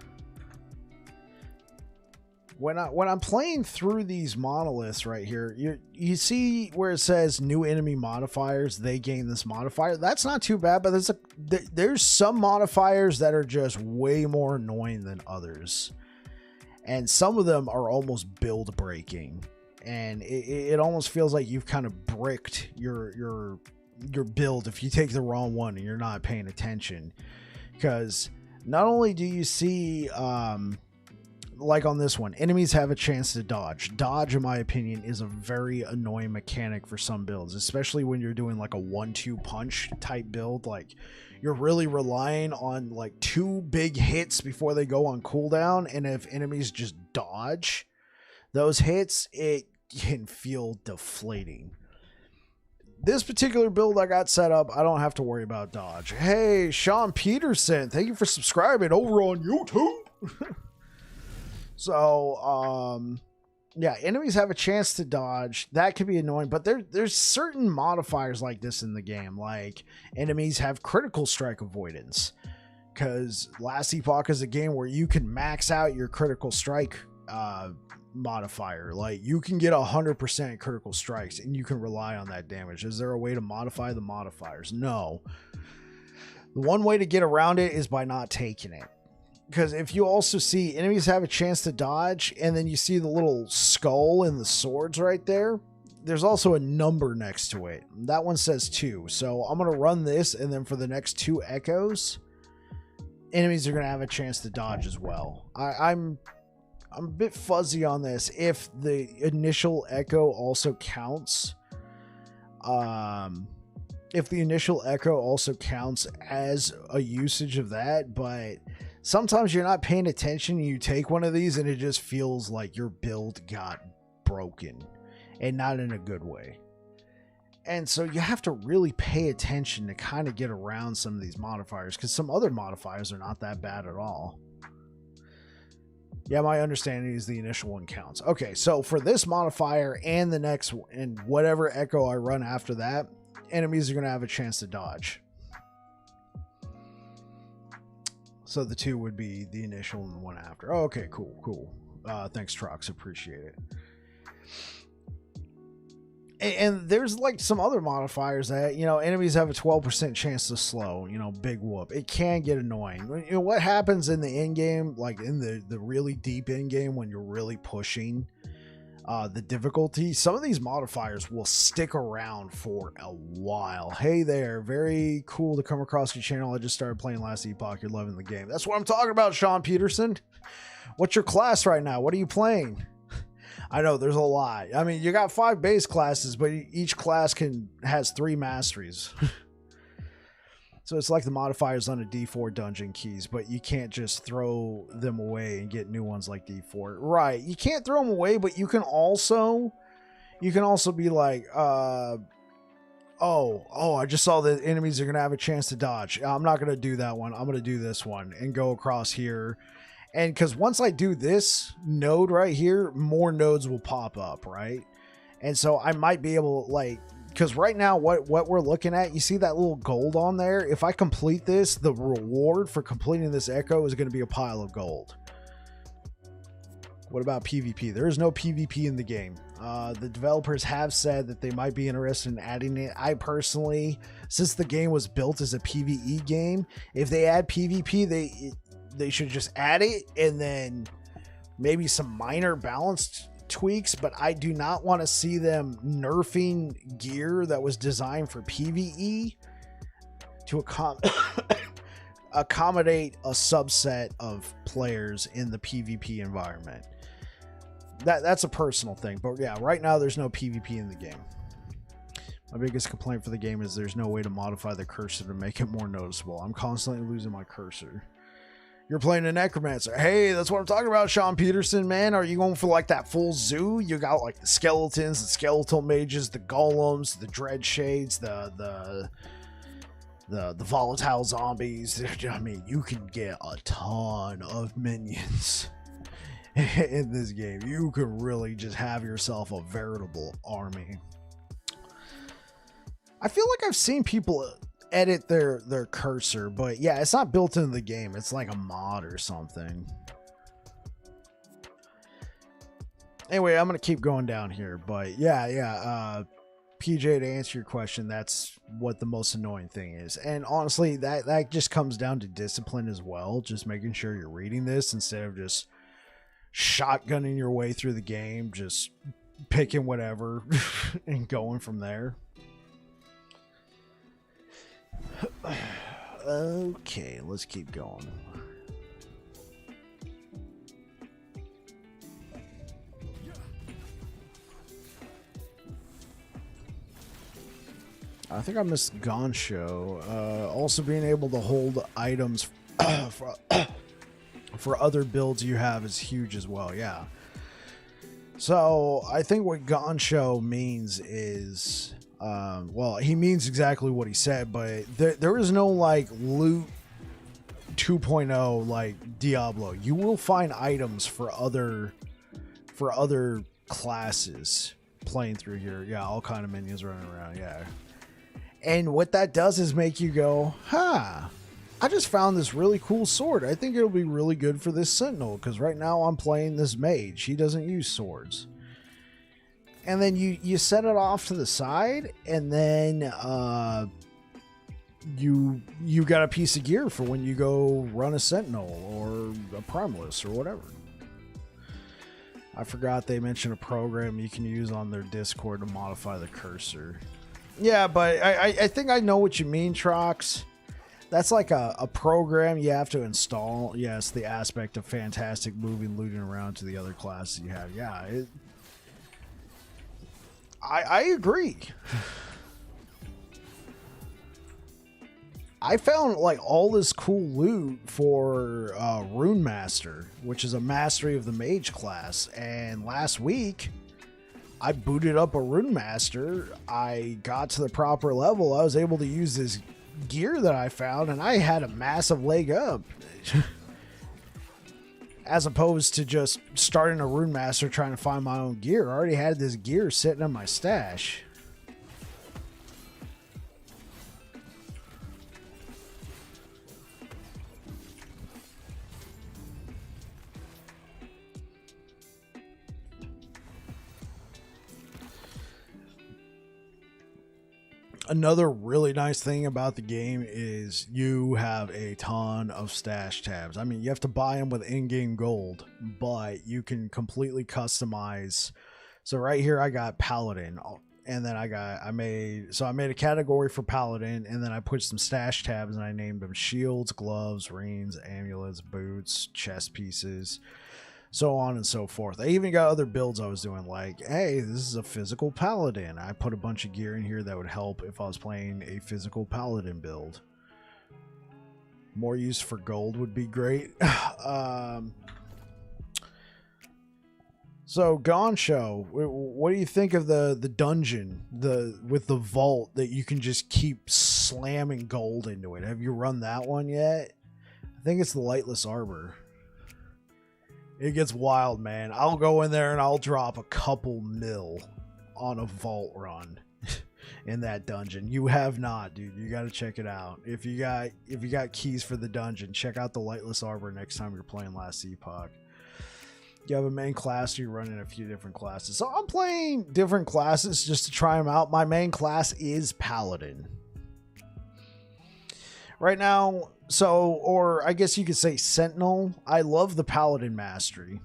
when I'm playing through these monoliths right here, you see where it says new enemy modifiers, they gain this modifier. That's not too bad, but there's some modifiers that are just way more annoying than others. And some of them are almost build breaking. And it almost feels like you've kind of bricked your build if you take the wrong one and you're not paying attention. Because not only do you see like on this one, enemies have a chance to dodge. Dodge, in my opinion, is a very annoying mechanic for some builds, especially when you're doing like a 1-2 punch type build. Like you're really relying on like 2 big hits before they go on cooldown, and if enemies just dodge those hits, it can feel deflating. This particular build I got set up, I don't have to worry about dodge. Hey, Sean Peterson, thank you for subscribing over on YouTube. So, yeah, enemies have a chance to dodge. That could be annoying, but there's certain modifiers like this in the game. Like, enemies have critical strike avoidance. Because Last Epoch is a game where you can max out your critical strike modifier. Like, you can get 100% critical strikes, and you can rely on that damage. Is there a way to modify the modifiers? No. The one way to get around it is by not taking it. Because if you also see enemies have a chance to dodge, and then you see the little skull and the swords right there, there's also a number next to it. That one says 2. So I'm going to run this, and then for the next 2 echoes, enemies are going to have a chance to dodge as well. I'm a bit fuzzy on this. If the initial echo also counts, if the initial echo also counts as a usage of that, but sometimes you're not paying attention and you take one of these and it just feels like your build got broken, and not in a good way. And so you have to really pay attention to kind of get around some of these modifiers, because some other modifiers are not that bad at all. Yeah, my understanding is the initial one counts. Okay, so for this modifier and the next one, and whatever echo I run after that, enemies are going to have a chance to dodge. So the 2 would be the initial and the one after. Oh, okay, cool. Thanks, Trox. Appreciate it. And there's like some other modifiers that, you know, enemies have a 12% chance to slow, you know, big whoop. It can get annoying. You know, what happens in the end game, like in the really deep end game when you're really pushing the difficulty, some of these modifiers will stick around for a while. Hey there, very cool to come across your channel. I just started playing Last Epoch. You're loving the game. That's what I'm talking about, Sean Peterson. What's your class right now? What are you playing? I know there's a lot. I mean, you got 5 base classes, but each class has 3 masteries. So it's like the modifiers on a D4 dungeon keys, but you can't just throw them away and get new ones like D4. Right. You can't throw them away, but you can also be like, oh, I just saw the enemies are going to have a chance to dodge. I'm not going to do that one. I'm going to do this one and go across here. And because once I do this node right here, more nodes will pop up, right? And so I might be able to, like, because right now what we're looking at, you see that little gold on there? If I complete this, the reward for completing this echo is going to be a pile of gold. What about PvP? There is no PvP in the game. The developers have said that they might be interested in adding it. I personally, since the game was built as a PvE game, if they add PvP, they should just add it, and then maybe some minor balance tweaks, but I do not want to see them nerfing gear that was designed for PvE to accommodate a subset of players in the PvP environment. That's a personal thing, but yeah, right now there's no PvP in the game. My biggest complaint for the game is there's no way to modify the cursor to make it more noticeable. I'm constantly losing my cursor. You're playing a necromancer. Hey, that's what I'm talking about, Sean Peterson, man. Are you going for like that full zoo? You got like the skeletons, the skeletal mages, the golems, the dread shades, the volatile zombies. I mean, you can get a ton of minions in this game. You can really just have yourself a veritable army. I feel like I've seen people edit their cursor, but yeah, it's not built into the game. It's like a mod or something. Anyway, I'm gonna keep going down here, but yeah, PJ, to answer your question, that's what the most annoying thing is. And honestly, that just comes down to discipline as well, just making sure you're reading this instead of just shotgunning your way through the game, just picking whatever and going from there. Okay, let's keep going. I think I missed Goncho. Also being able to hold items for other builds you have is huge as well. Yeah. So I think what Goncho means is, well, he means exactly what he said, but there is no like loot 2.0 like Diablo. You will find items for other classes playing through here. Yeah, all kind of minions running around. Yeah. And what that does is make you go, huh, I just found this really cool sword. I think it'll be really good for this sentinel, because right now I'm playing this mage. He doesn't use swords. And then you set it off to the side, and then you got a piece of gear for when you go run a sentinel or a primalist or whatever. I forgot they mentioned a program you can use on their Discord to modify the cursor. Yeah, but I think I know what you mean, Trox. That's like a program you have to install. Yes, the aspect of fantastic moving, looting around to the other classes you have. Yeah, I agree. I found like all this cool loot for Rune Master, which is a mastery of the mage class. And last week, I booted up a Rune Master. I got to the proper level. I was able to use this gear that I found, and I had a massive leg up. As opposed to just starting a Rune Master trying to find my own gear. I already had this gear sitting in my stash. Another really nice thing about the game is you have a ton of stash tabs. I mean, you have to buy them with in-game gold, but you can completely customize. So right here, I got Paladin, and then I made a category for Paladin, and then I put some stash tabs, and I named them shields, gloves, rings, amulets, boots, chest pieces, so on and so forth. I even got other builds I was doing, like, hey, this is a physical paladin. I put a bunch of gear in here that would help if I was playing a physical paladin build. More use for gold would be great. So Goncho, what do you think of the dungeon, with the vault that you can just keep slamming gold into it? Have you run that one yet? I think it's the Lightless Arbor. It gets wild, man. I'll go in there and I'll drop a couple mil on a vault run in that dungeon. You have not, dude. You got to check it out. If you got keys for the dungeon, check out the Lightless Arbor next time you're playing Last Epoch. You have a main class, you're running a few different classes. So I'm playing different classes just to try them out. My main class is Paladin right now. So, or I guess you could say Sentinel. I love the Paladin mastery.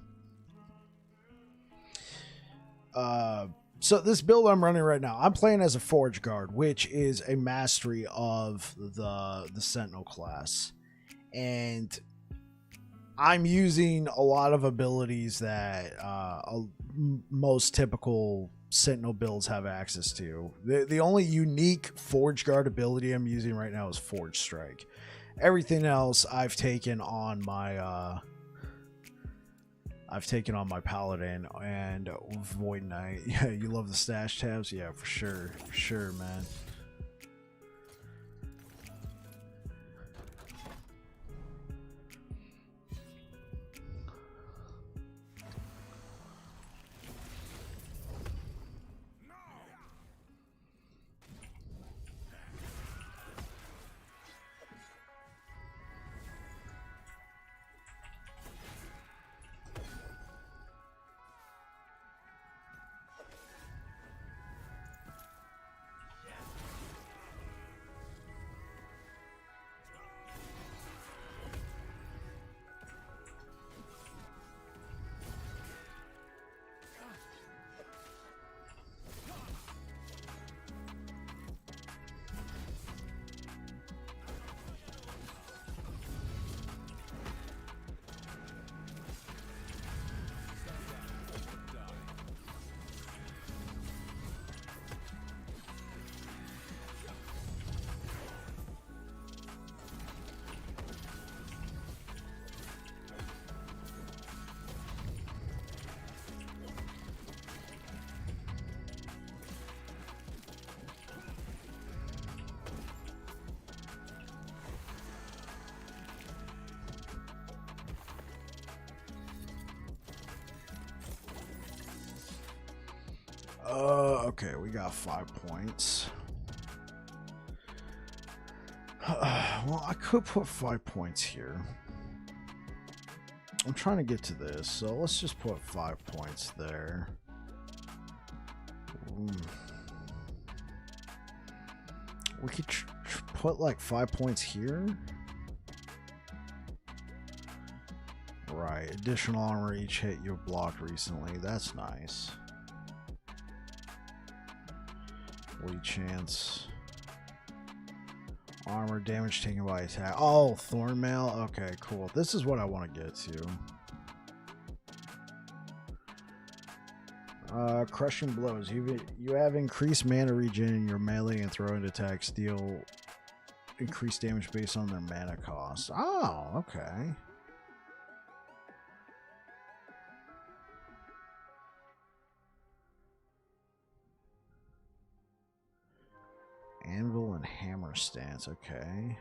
So this build I'm running right now, I'm playing as a Forge Guard, which is a mastery of the Sentinel class. And I'm using a lot of abilities that most typical Sentinel builds have access to. The only unique Forge Guard ability I'm using right now is Forge Strike. Everything else I've taken on my Paladin and Void Knight. Yeah, you love the stash tabs? Yeah, for sure, man. Okay, we got 5 points. Well, I could put 5 points here. I'm trying to get to this, so let's just put 5 points there. We could put like 5 points here. Right, additional armor each hit you've blocked recently. That's nice. Lead chance. Armor damage taken by attack. Oh, thorn mail. Okay, cool. This is what I want to get to. Crushing blows. You have increased mana regen in your melee and throwing attacks. Deal increased damage based on their mana cost. Oh, okay. Anvil and hammer stance, okay.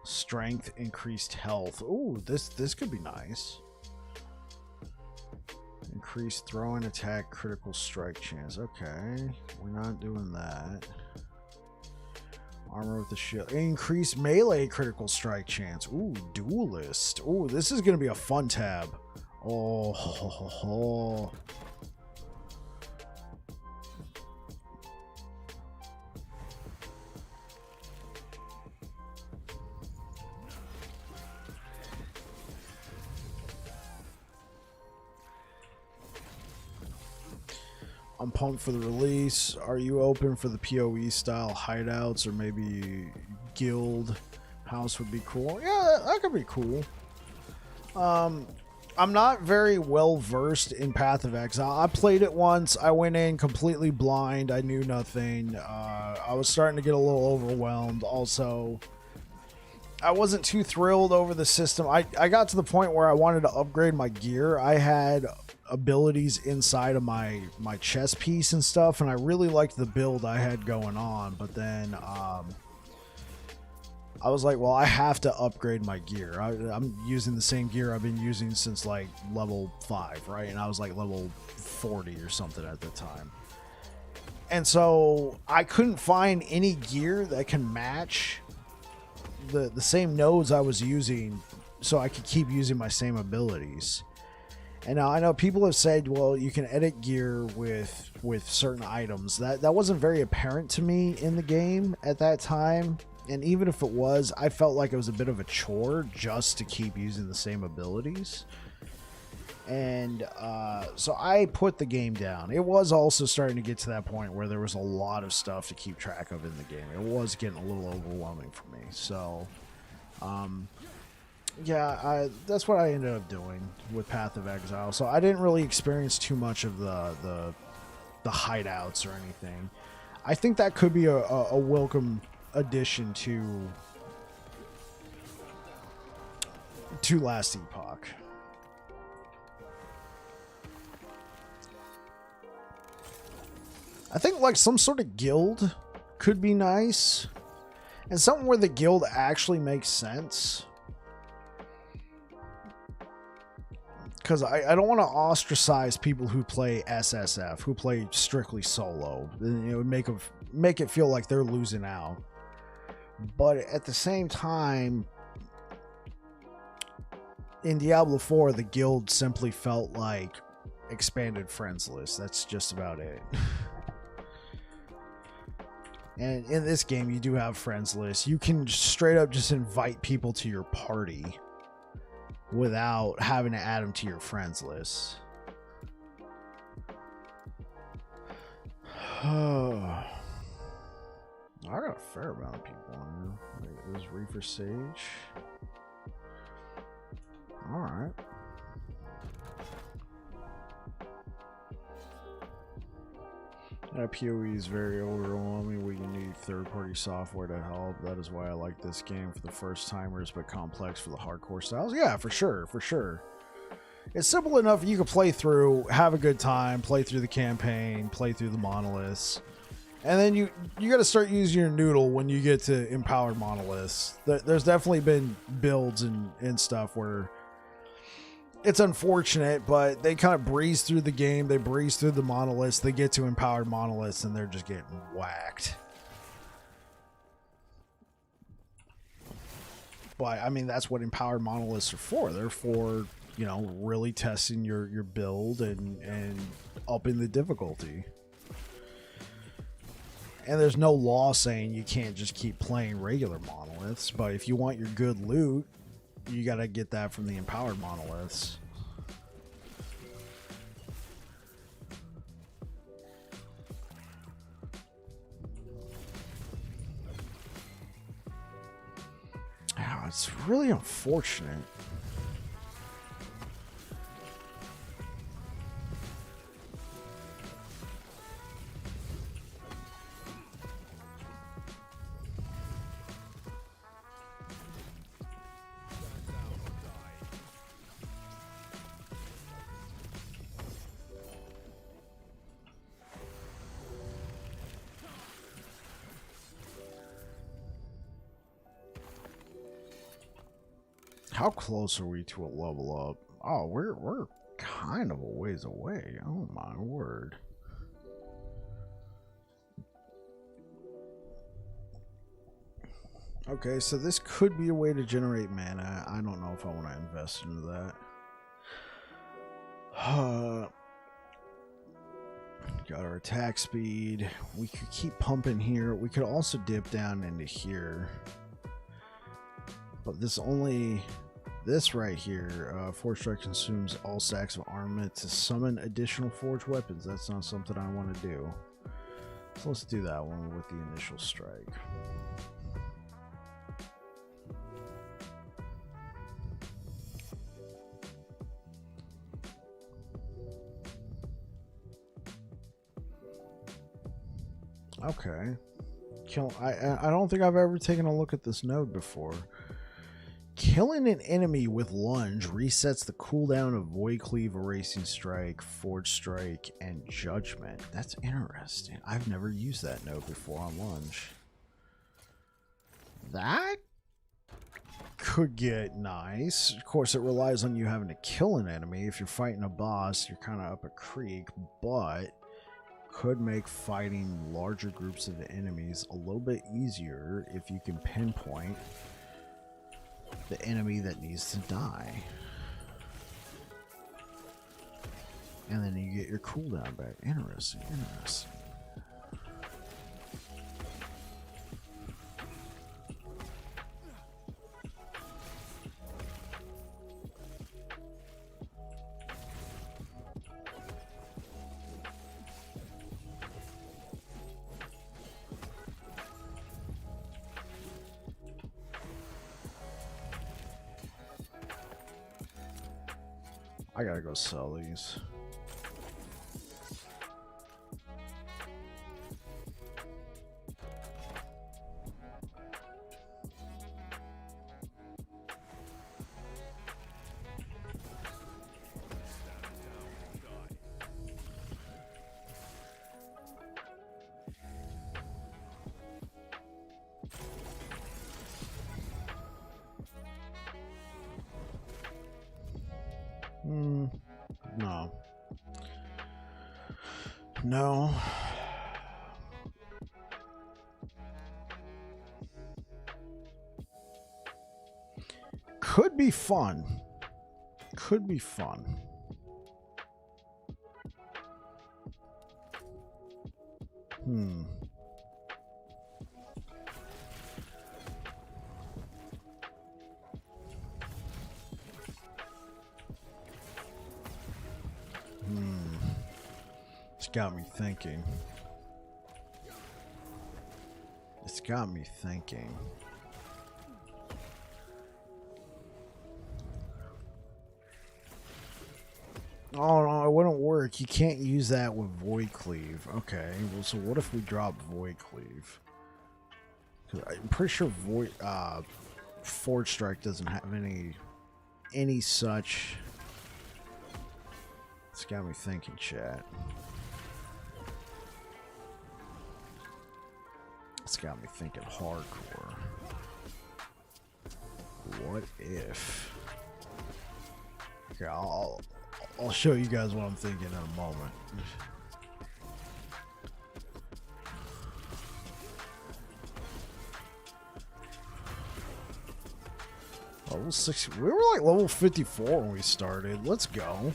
Strength, increased health. Ooh, this could be nice. Increased throw and attack, critical strike chance. Okay, we're not doing that. Armor with the shield. Increased melee critical strike chance. Ooh, duelist. Ooh, this is gonna be a fun tab. Oh, ho, ho, ho. I'm pumped for the release. Are you open for the PoE style hideouts, or maybe guild house would be cool? Yeah, that could be cool. I'm not very well versed in Path of Exile. I played it once. I went in completely blind. I knew nothing. I was starting to get a little overwhelmed. Also, I wasn't too thrilled over the system. I got to the point where I wanted to upgrade my gear. I had abilities inside of my chest piece and stuff, and I really liked the build I had going on, but then I was like, well, I have to upgrade my gear. I'm using the same gear I've been using since like level 5, right? And I was like level 40 or something at the time, and so I couldn't find any gear that can match the same nodes I was using, so I could keep using my same abilities. And now I know people have said, well, you can edit gear with certain items. That wasn't very apparent to me in the game at that time. And even if it was, I felt like it was a bit of a chore just to keep using the same abilities. And so I put the game down. It was also starting to get to that point where there was a lot of stuff to keep track of in the game. It was getting a little overwhelming for me. So, yeah, that's what I ended up doing with Path of Exile. So I didn't really experience too much of the hideouts or anything. I think that could be a welcome addition to Last Epoch. I think like some sort of guild could be nice, and something where the guild actually makes sense. Because I don't want to ostracize people who play SSF, who play strictly solo. It would make it feel like they're losing out. But at the same time, in Diablo 4, the guild simply felt like expanded friends list. That's just about it. And in this game, you do have friends lists. You can straight up just invite people to your party without having to add them to your friends list. I got a fair amount of people on here. Wait, there's Reaper Sage. Alright. PoE is very overwhelming. We need third-party software to help. That is why I like this game for the first-timers, but complex for the hardcore styles. Yeah, for sure, for sure. It's simple enough you can play through, have a good time, play through the campaign, play through the monoliths. And then you got to start using your noodle when you get to empowered monoliths. There's definitely been builds and stuff where it's unfortunate, but they kind of breeze through the game. They breeze through the monoliths. They get to empowered monoliths, and they're just getting whacked. But I mean, that's what empowered monoliths are for. They're for, you know, really testing your build and upping the difficulty. And there's no law saying you can't just keep playing regular monoliths, but if you want your good loot, you gotta get that from the empowered monoliths. Oh, it's really unfortunate. How close are we to a level up? Oh, we're kind of a ways away. Oh my word. Okay, so this could be a way to generate mana. I don't know if I want to invest into that. Got our attack speed. We could keep pumping here. We could also dip down into here. But this right here, Forge Strike consumes all stacks of armament to summon additional forged weapons. That's not something I want to do. So let's do that one with the initial strike. Okay. I don't think I've ever taken a look at this node before. Killing an enemy with lunge resets the cooldown of Void Cleave, Erasing Strike, Forge Strike, and Judgment. That's interesting. I've never used that node before on lunge. That could get nice. Of course, it relies on you having to kill an enemy. If you're fighting a boss, you're kind of up a creek, but could make fighting larger groups of enemies a little bit easier if you can pinpoint the enemy that needs to die. And then you get your cooldown back. Interesting, interesting. I gotta go sell these. No. No. Could be fun. Could be fun. It's got me thinking. It's got me thinking. Oh no, it wouldn't work. You can't use that with Void Cleave. Okay, well, so what if we drop Void Cleave? I'm pretty sure Forge Strike doesn't have any such. It's got me thinking, chat. It's got me thinking hardcore. What if? Okay, I'll show you guys what I'm thinking in a moment. Level 60. We were like level 54 when we started. Let's go.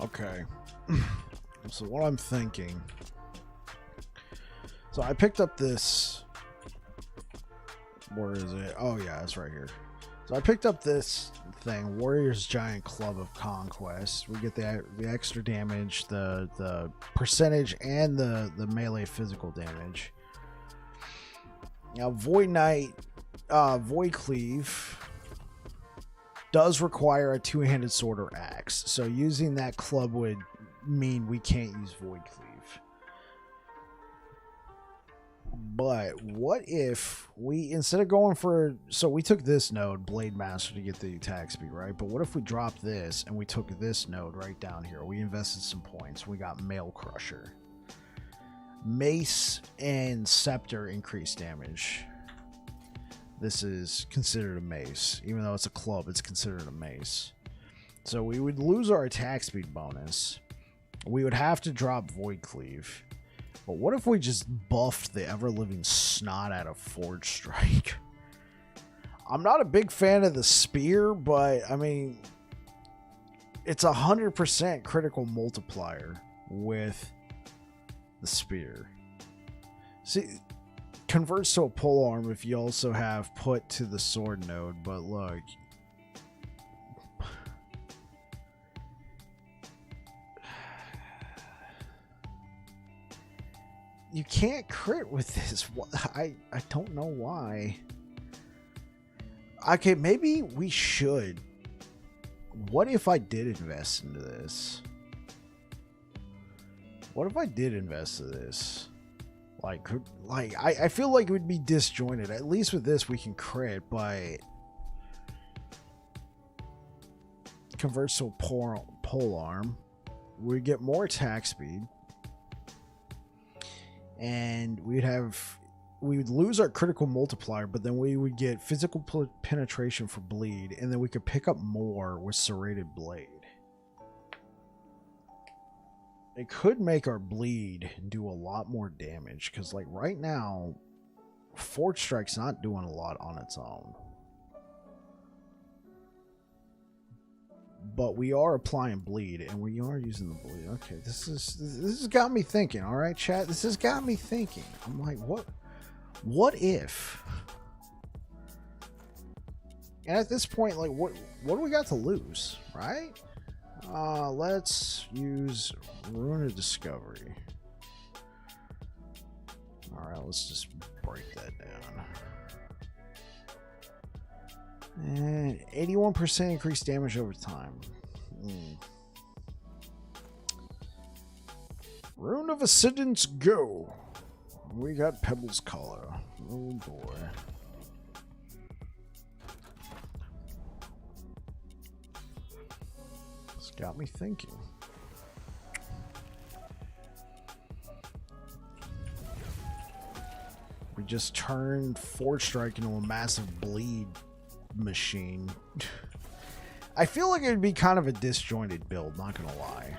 Okay. So what I'm thinking. So I picked up this. Where is it? Oh yeah, it's right here. So I picked up this thing, Warrior's Giant Club of Conquest. We get the extra damage, the percentage, and the melee physical damage. Now Void Knight, Void Cleave does require a two-handed sword or axe. So using that club would mean we can't use Void Cleave. But what if we, instead of going for, so we took this node, Blade Master, to get the attack speed, right? But what if we dropped this and we took this node right down here? We invested some points. We got Mail Crusher. Mace and Scepter increase damage. This is considered a mace. Even though it's a club, it's considered a mace. So we would lose our attack speed bonus. We would have to drop Void Cleave. But what if we just buffed the ever-living snot out of Forge Strike? I'm not a big fan of the spear, but I mean, it's 100% critical multiplier with the spear. See, converts to a polearm if you also have put to the sword node, but look, you can't crit with this. I don't know why. Okay, maybe we should. What if I did invest into this? What if I did invest in this? I feel like it would be disjointed. At least with this we can crit, but converts to a polearm. We get more attack speed, and we would lose our critical multiplier, but then we would get physical penetration for bleed, and then we could pick up more with Serrated Blade. It could make our bleed do a lot more damage, because like right now, Forge Strike's not doing a lot on its own. But we are applying bleed, and we are using the bleed. Okay, this has got me thinking. All right, chat, this has got me thinking. I'm like, what if? And at this point, like, what do we got to lose, right? Let's use Rune of Discovery. All right, let's just break that down. And 81% increased damage over time. Rune of Ascendance, go. We got Pebble's Collar. Oh boy. It's got me thinking. We just turned Forge Strike into a massive bleed machine. I feel like it would be kind of a disjointed build, not gonna lie.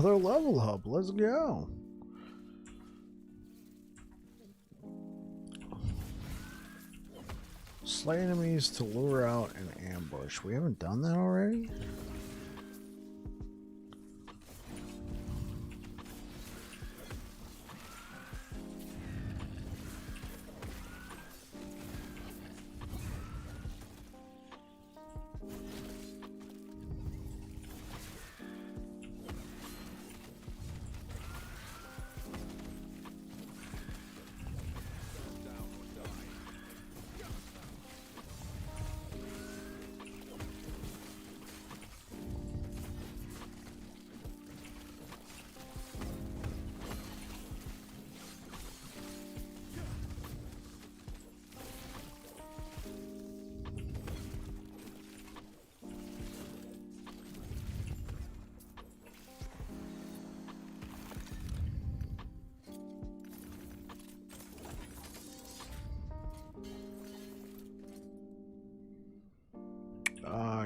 another level up. Let's go. Slay enemies to lure out an ambush. We haven't done that already?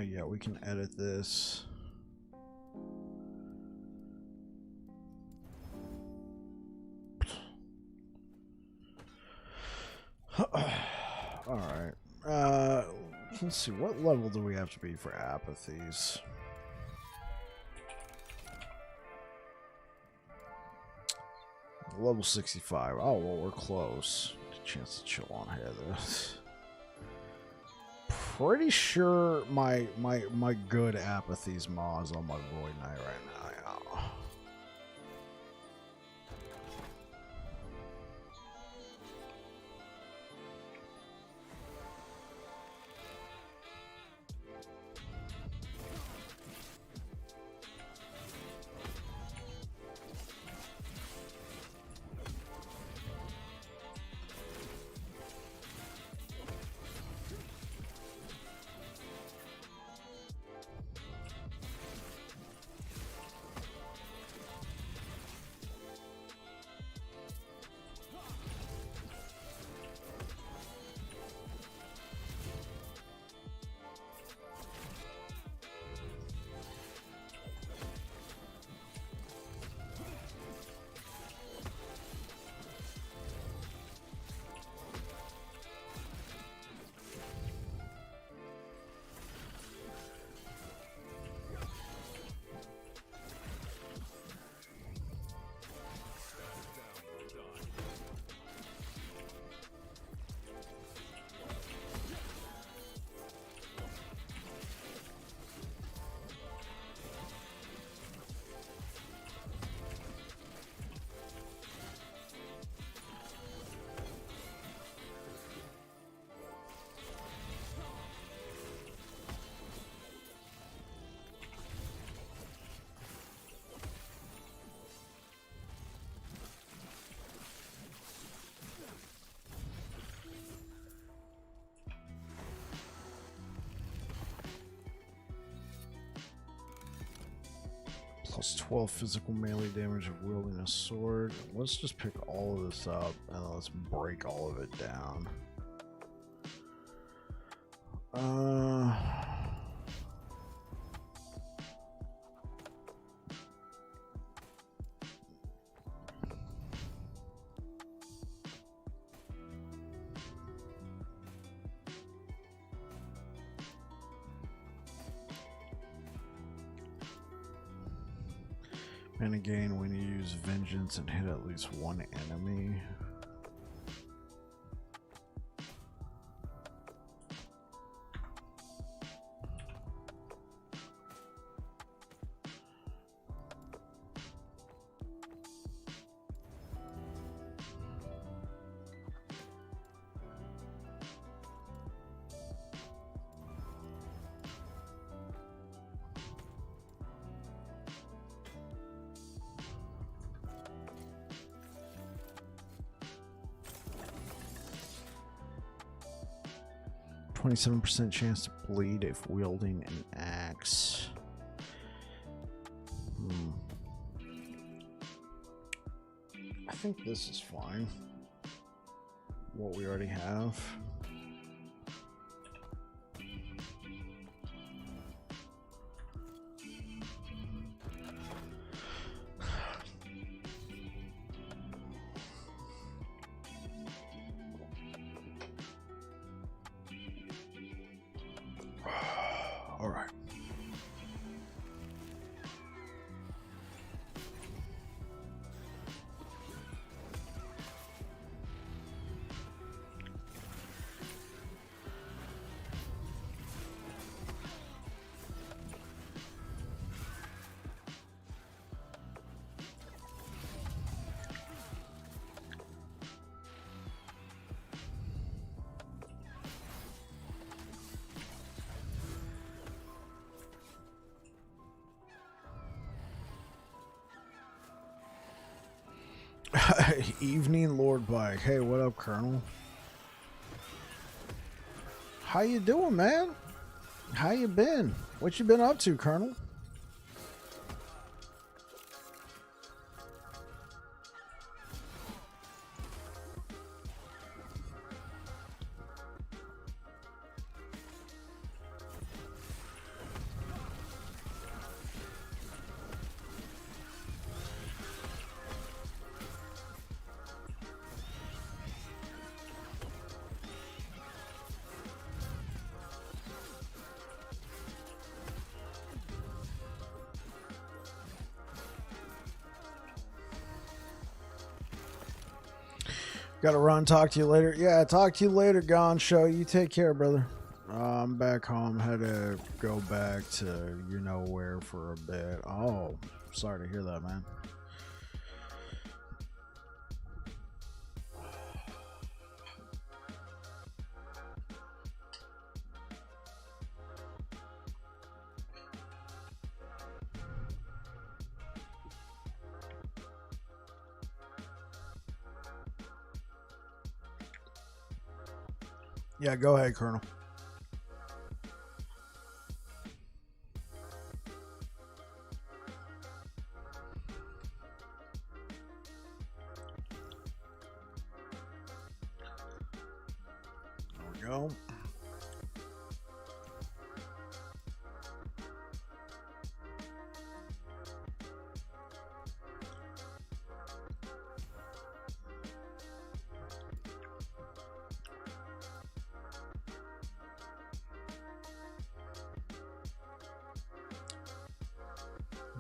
Yeah, we can edit this. Alright. Let's see, what level do we have to be for apathies? Level 65. Oh, well, we're close. Chance to chill on here, though. Pretty sure my good apathies maw is on my Void Knight right now. Yeah. Plus 12 physical melee damage of wielding a sword. Let's just pick all of this up and let's break all of it down. And again, when you use vengeance and hit at least one enemy. %chance to bleed if wielding an axe. I think this is fine. What we already have. Evening Lord Bike. Hey, what up, Colonel? How you doing, man? How you been? What you been up to, Colonel? Gotta run. Talk to you later. Yeah, talk to you later, Gone Show. You take care, brother. I'm back home. Had to go back to you know where for a bit. Oh, sorry to hear that, man. Yeah, go ahead, Colonel. There we go.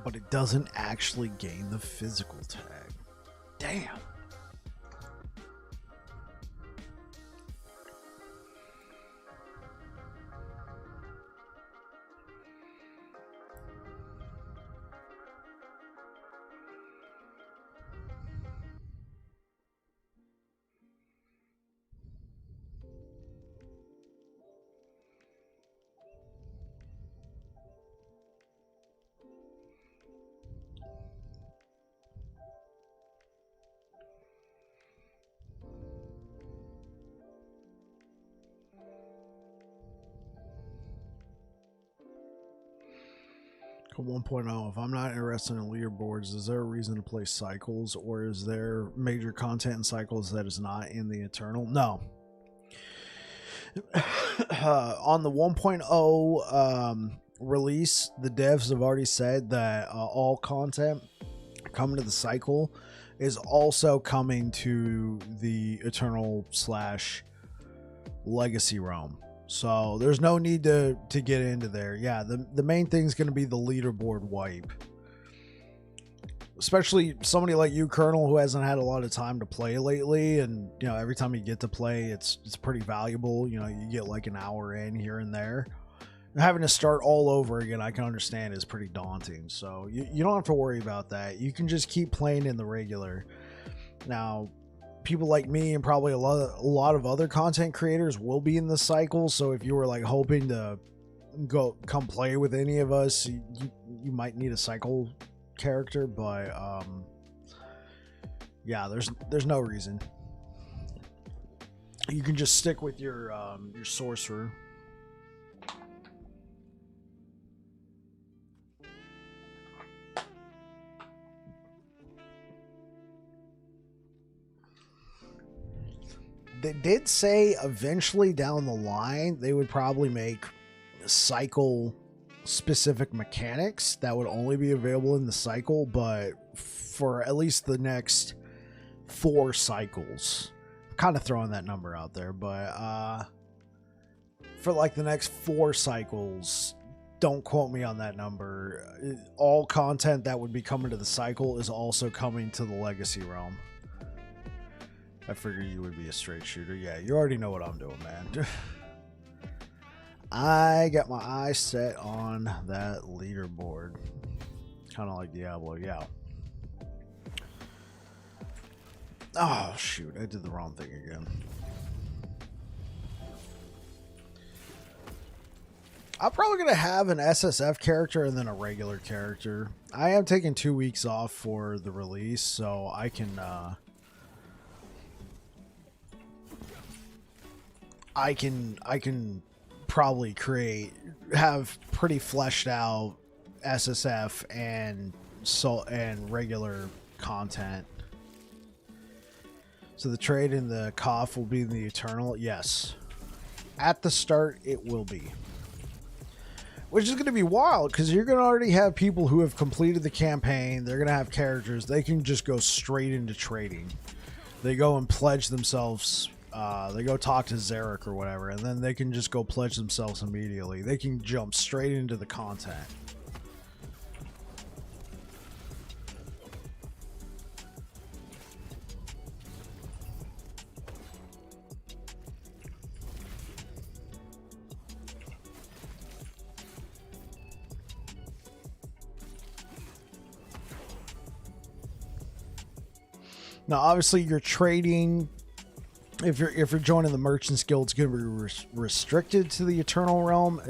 But it doesn't actually gain the physical tag. Damn. Code 1.0, if I'm not interested in leaderboards, is there a reason to play cycles, or is there major content in cycles that is not in the Eternal? No. On the 1.0 release, the devs have already said that all content coming to the cycle is also coming to the Eternal / Legacy realm. So there's no need to get into there. Yeah, the main thing is going to be the leaderboard wipe. Especially somebody like you, Colonel, who hasn't had a lot of time to play lately, and you know every time you get to play, it's pretty valuable. You know, you get like an hour in here and there. Having to start all over again, I can understand, is pretty daunting. So you don't have to worry about that. You can just keep playing in the regular. Now, people like me and probably a lot of other content creators will be in the cycle. So if you were like hoping to come play with any of us, you might need a cycle character, but yeah, there's no reason. You can just stick with your sorcerer. They did say eventually down the line they would probably make cycle specific mechanics that would only be available in the cycle, but for at least the next 4 cycles, I'm kind of throwing that number out there, but for like the next 4 cycles, don't quote me on that number. All content that would be coming to the cycle is also coming to the Legacy realm. I figured you would be a straight shooter. Yeah, you already know what I'm doing, man. I got my eyes set on that leaderboard. Kind of like Diablo, yeah. Oh, shoot. I did the wrong thing again. I'm probably going to have an SSF character and then a regular character. I am taking 2 weeks off for the release, so I can I can probably have pretty fleshed out SSF and regular content. So the trade in the cough will be in the Eternal? Yes. At the start, it will be. Which is going to be wild, because you're going to already have people who have completed the campaign. They're going to have characters. They can just go straight into trading. They go and pledge themselves. They go talk to Zarek or whatever, and then they can just go pledge themselves immediately. They can jump straight into the content. Now, obviously, you're trading. If you're joining the Merchants Guild, it's going to be restricted to the Eternal Realm.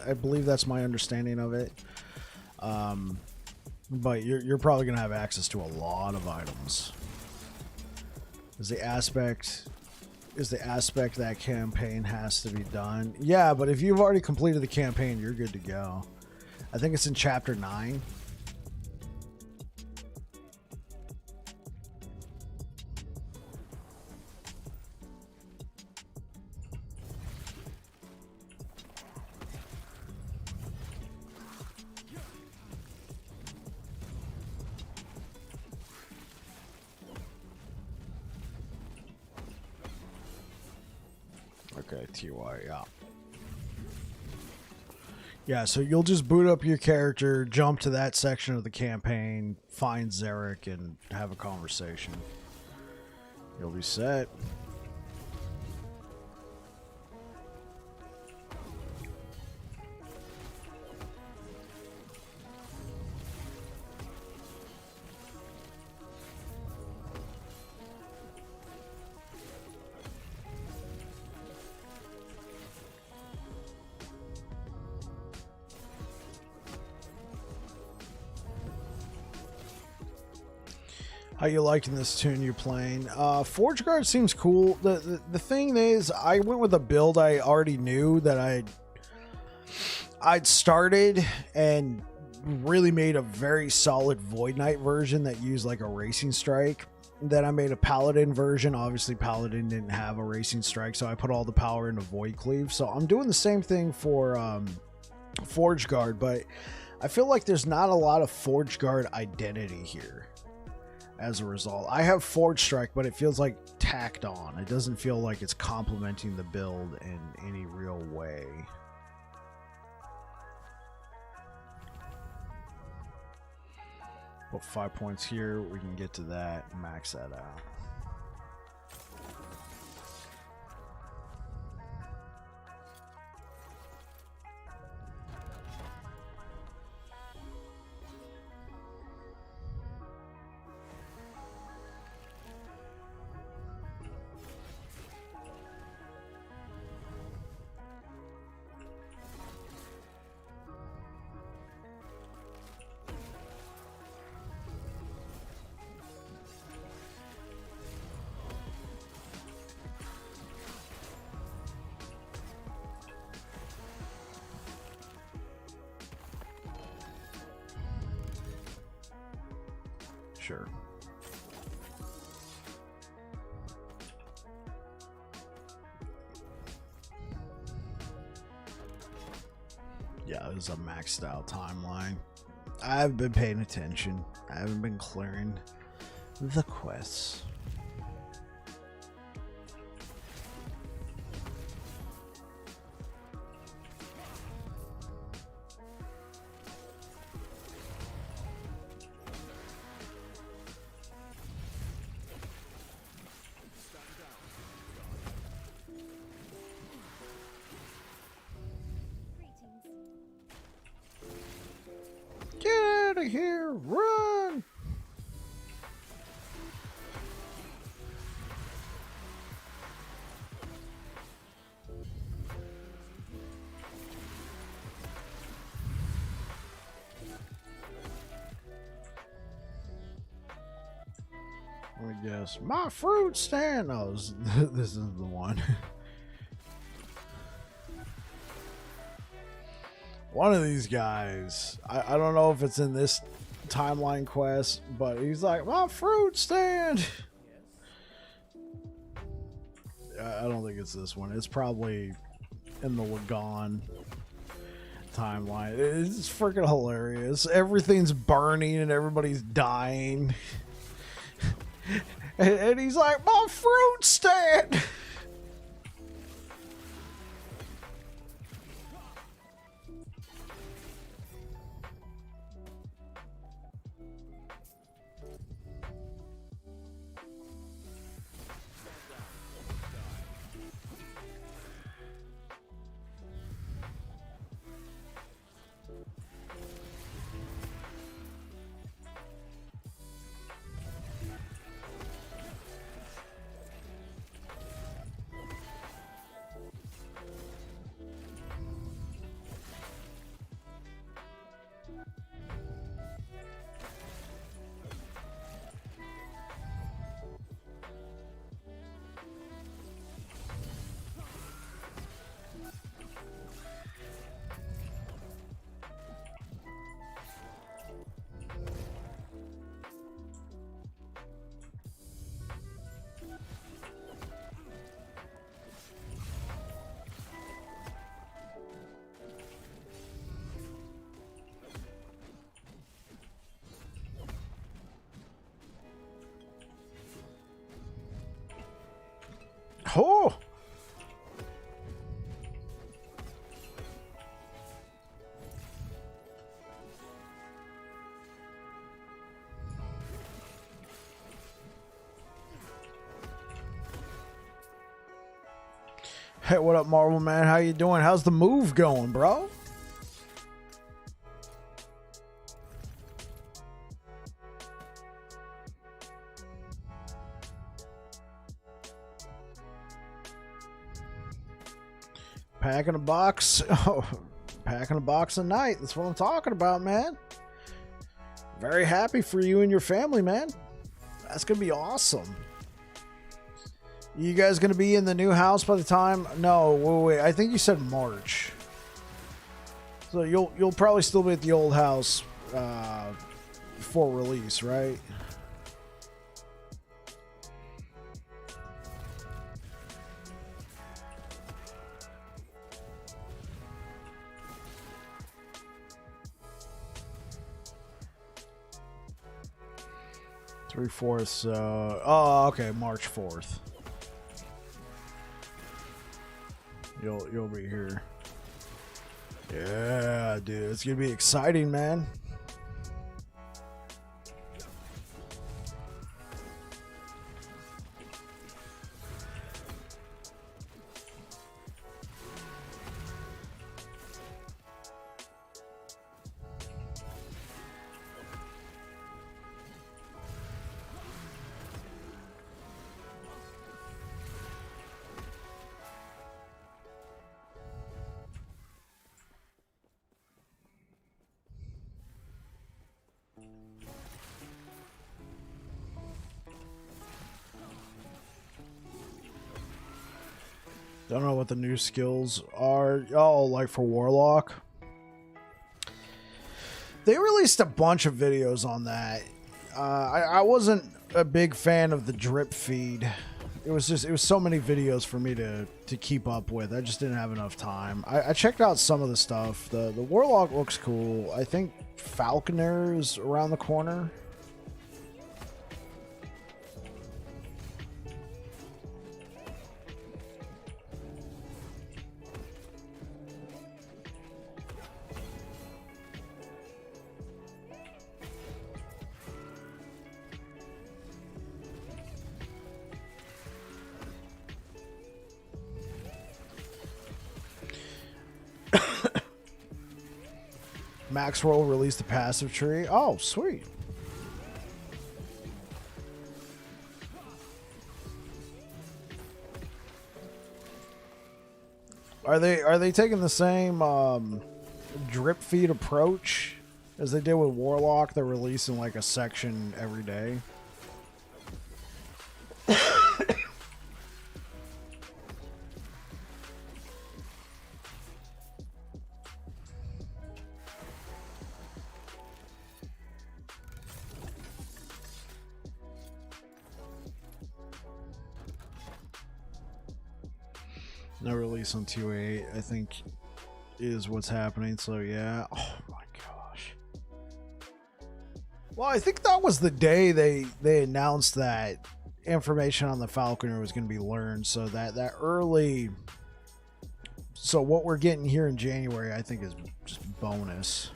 I believe that's my understanding of it. But you're probably going to have access to a lot of items. Is the aspect that campaign has to be done? Yeah, but if you've already completed the campaign, you're good to go. I think it's in Chapter 9. Okay, TY, yeah. Yeah, so you'll just boot up your character, jump to that section of the campaign, find Zarek, and have a conversation. You'll be set. How you liking this tune you're playing? Forge Guard seems cool. The thing is, I went with a build I already knew that I'd started and really made a very solid Void Knight version that used like a Racing Strike. Then I made a Paladin version. Obviously, Paladin didn't have a Racing Strike, so I put all the power into Void Cleave. So I'm doing the same thing for Forge Guard, but I feel like there's not a lot of Forge Guard identity here. As a result, I have Forge Strike, but it feels like tacked on. It doesn't feel like it's complementing the build in any real way. Put 5 points here. We can get to that and max that out. Sure. Yeah, it was a maxed out timeline. I've been paying attention. I haven't been clearing the quests. Get out of here! Run! I guess my fruit stand. Oh, this is the one. One of these guys, I don't know if it's in this timeline quest, but he's like, my fruit stand. I don't think it's this one. It's probably in the Lagon timeline. It's freaking hilarious. Everything's burning and everybody's dying. And he's like, my fruit stand. Oh! Hey, what up, Marvel Man? How you doing? How's the move going, bro? Packing a box. Oh, packing a box a night. That's what I'm talking about, man. Very happy for you and your family, man. That's going to be awesome. You guys going to be in the new house by the time? No, wait. I think you said March. So you'll probably still be at the old house before release, right? Three-fourths. Oh, okay, March 4th. You'll be here. Yeah, dude, it's gonna be exciting, man. Don't know what the new skills are. Oh, like for Warlock. They released a bunch of videos on that. I wasn't a big fan of the drip feed. It was so many videos for me to keep up with. I just didn't have enough time. I checked out some of the stuff. The Warlock looks cool. I think Falconer is around the corner. Maxwell released the passive tree. Oh, sweet. Are they taking the same drip feed approach as they did with Warlock? They're releasing like a section every day. No release on 288, I think, is what's happening. So yeah. Oh my gosh. Well, I think that was the day they announced that information on the Falconer was going to be learned. So that early. So what we're getting here in January, I think, is just bonus.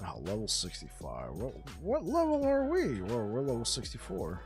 Oh, level 65. What level are we? Well, we're level 64.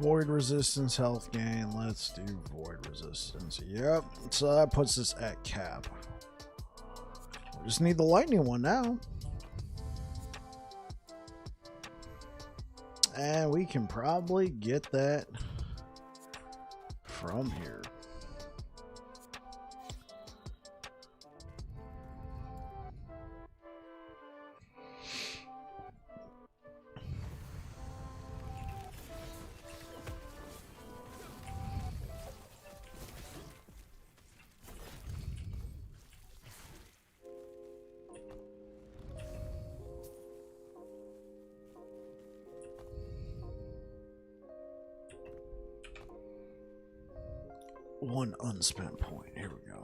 Void resistance, health gain. Let's do void resistance. Yep. So that puts us at cap. We just need the lightning one now. And we can probably get that from here. One unspent point. Here we go.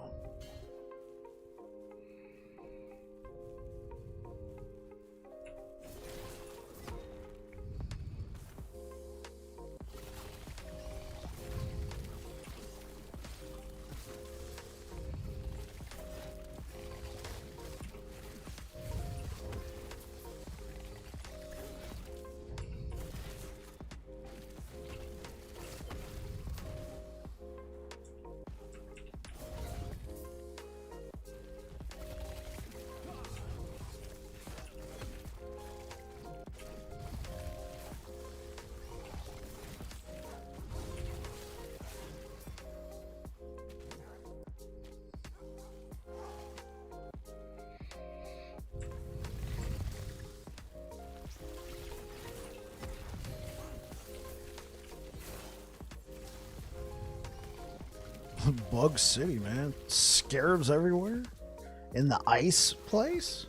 Bug City, man. Scarabs everywhere? In the ice place?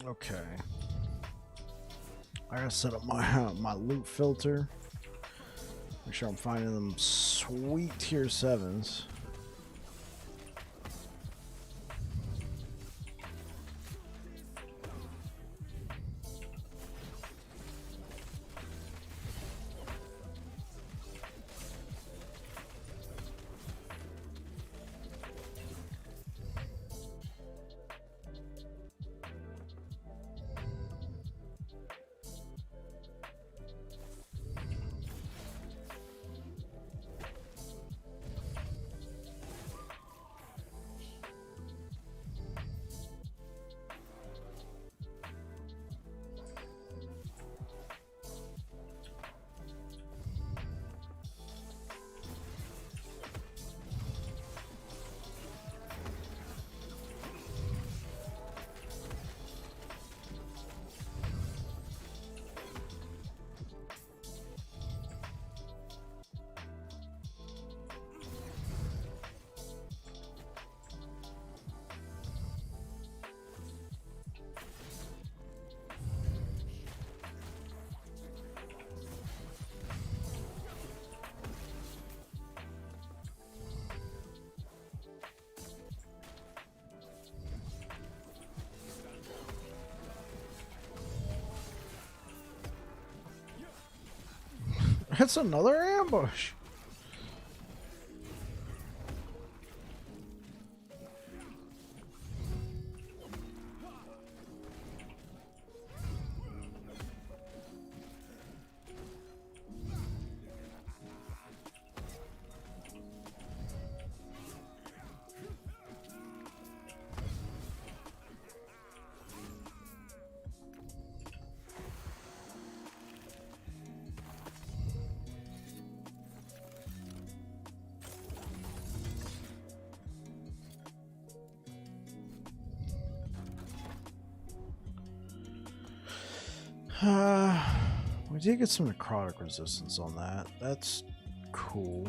Okay. I gotta set up my my loot filter. Make sure I'm finding them sweet tier 7s. That's another ambush. We did get some necrotic resistance on that. That's cool.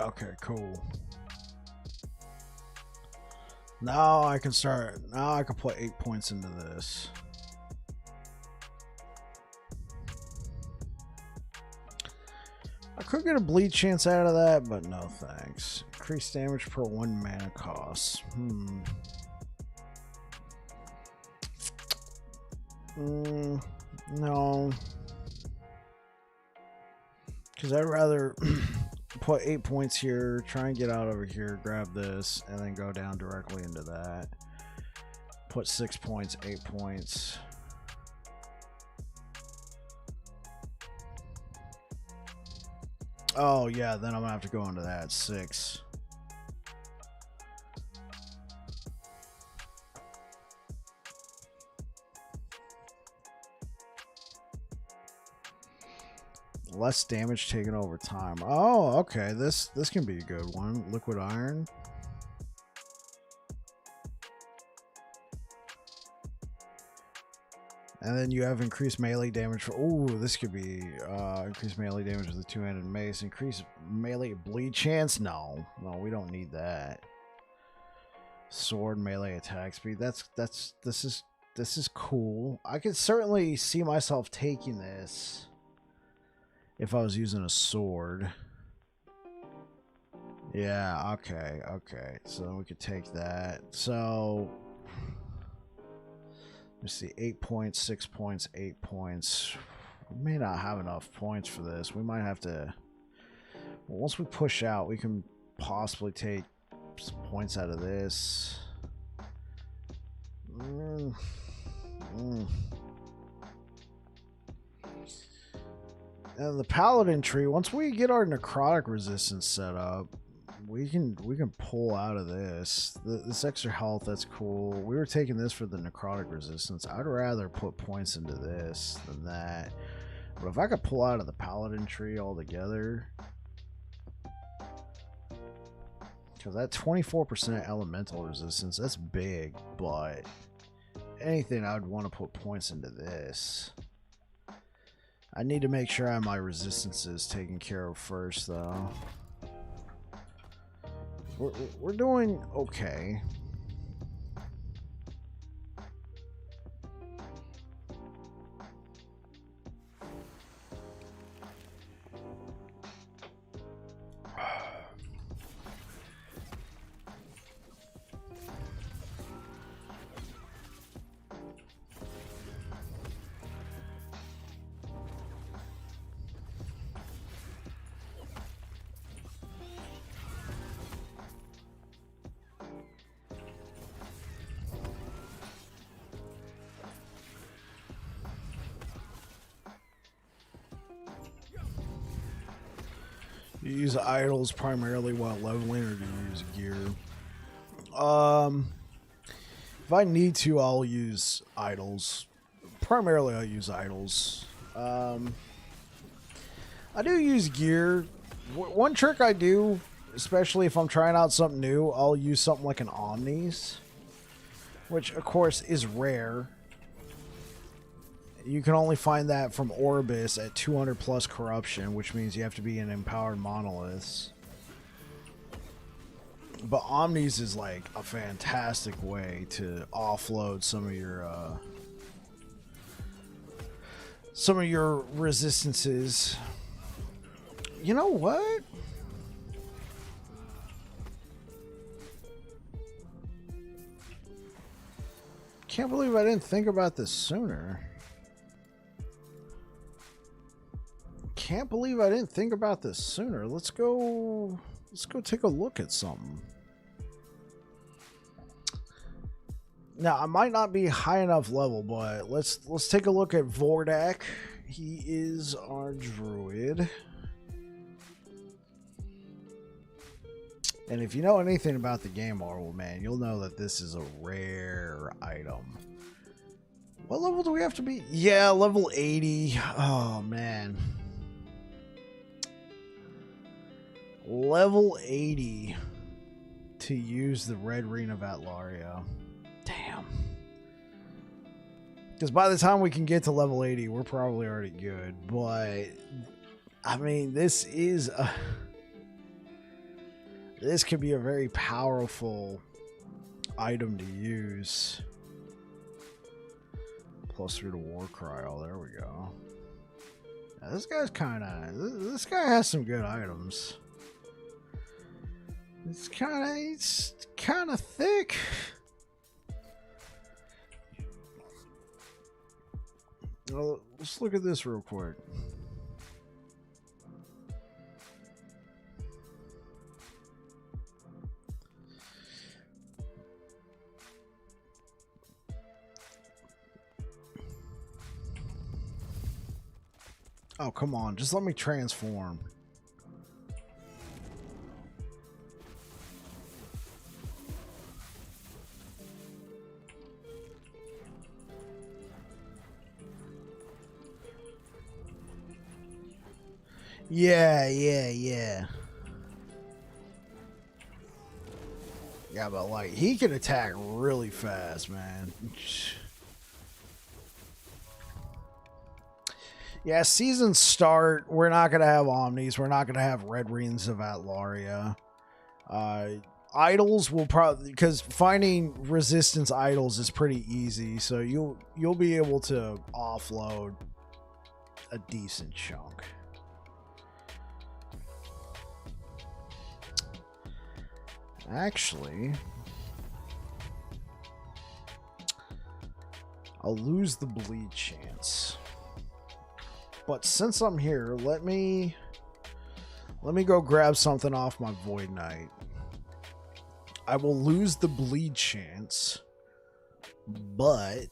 Okay, cool. Now I can start. Now I can put 8 points into this. I could get a bleed chance out of that, but no thanks. Increased damage per 1 mana cost. No. Because I'd rather put 8 points here, try and get out over here, grab this, and then go down directly into that. Put 6 points, 8 points. Oh, yeah, then I'm going to have to go into that. 6. Less damage taken over time. Oh, okay. This can be a good one. Liquid Iron. And then you have increased melee damage for... Ooh, this could be increased melee damage with a two-handed mace. Increased melee bleed chance? No, we don't need that. Sword melee attack speed. This is cool. I could certainly see myself taking this if I was using a sword. Yeah, okay. So then we could take that. So let's see, 8 points, 6 points, 8 points. We may not have enough points for this. We might have to... Well, once we push out, we can possibly take some points out of this. And the Paladin tree, once we get our necrotic resistance set up, we can pull out of this. This extra health, that's cool. We were taking this for the necrotic resistance. I'd rather put points into this than that. But if I could pull out of the Paladin tree altogether, because that 24% elemental resistance, that's big, but anything I would want to put points into this. I need to make sure I have my resistances taken care of first, though. We're doing okay. You use idols primarily while leveling, or do you use gear? If I need to, I'll use idols. Primarily, I'll use idols. I do use gear. One trick I do, especially if I'm trying out something new, I'll use something like an Omnis, which, of course, is rare. You can only find that from Orbis at 200 plus corruption, which means you have to be in empowered monoliths. But Omnis is like a fantastic way to offload some of your resistances. You know what? Can't believe I didn't think about this sooner. Can't believe I didn't think about this sooner. Let's go take a look at something. Now, I might not be high enough level, but let's take a look at Vordak. He is our druid. And if you know anything about the game, Marvel, man, you'll know that this is a rare item. What level do we have to be? Yeah, level 80. Oh, man. Level 80 to use the Red Ring of Atlaria. Damn. Because by the time we can get to level 80, we're probably already good. But, I mean, this is a... This could be a very powerful item to use. Plus 3 to war cry. Oh, there we go. Now, this guy's kind of... This guy has some good items. It's kind of thick. Well, let's look at this real quick. Oh, come on. Just let me transform. Yeah. Yeah, but like, he can attack really fast, man. Yeah, season start, we're not going to have Omnis. We're not going to have Red Rings of Atlaria. Idols will probably... Because finding resistance idols is pretty easy, so you'll be able to offload a decent chunk. Actually, I'll lose the bleed chance. But since I'm here, let me go grab something off my Void Knight. I will lose the bleed chance, but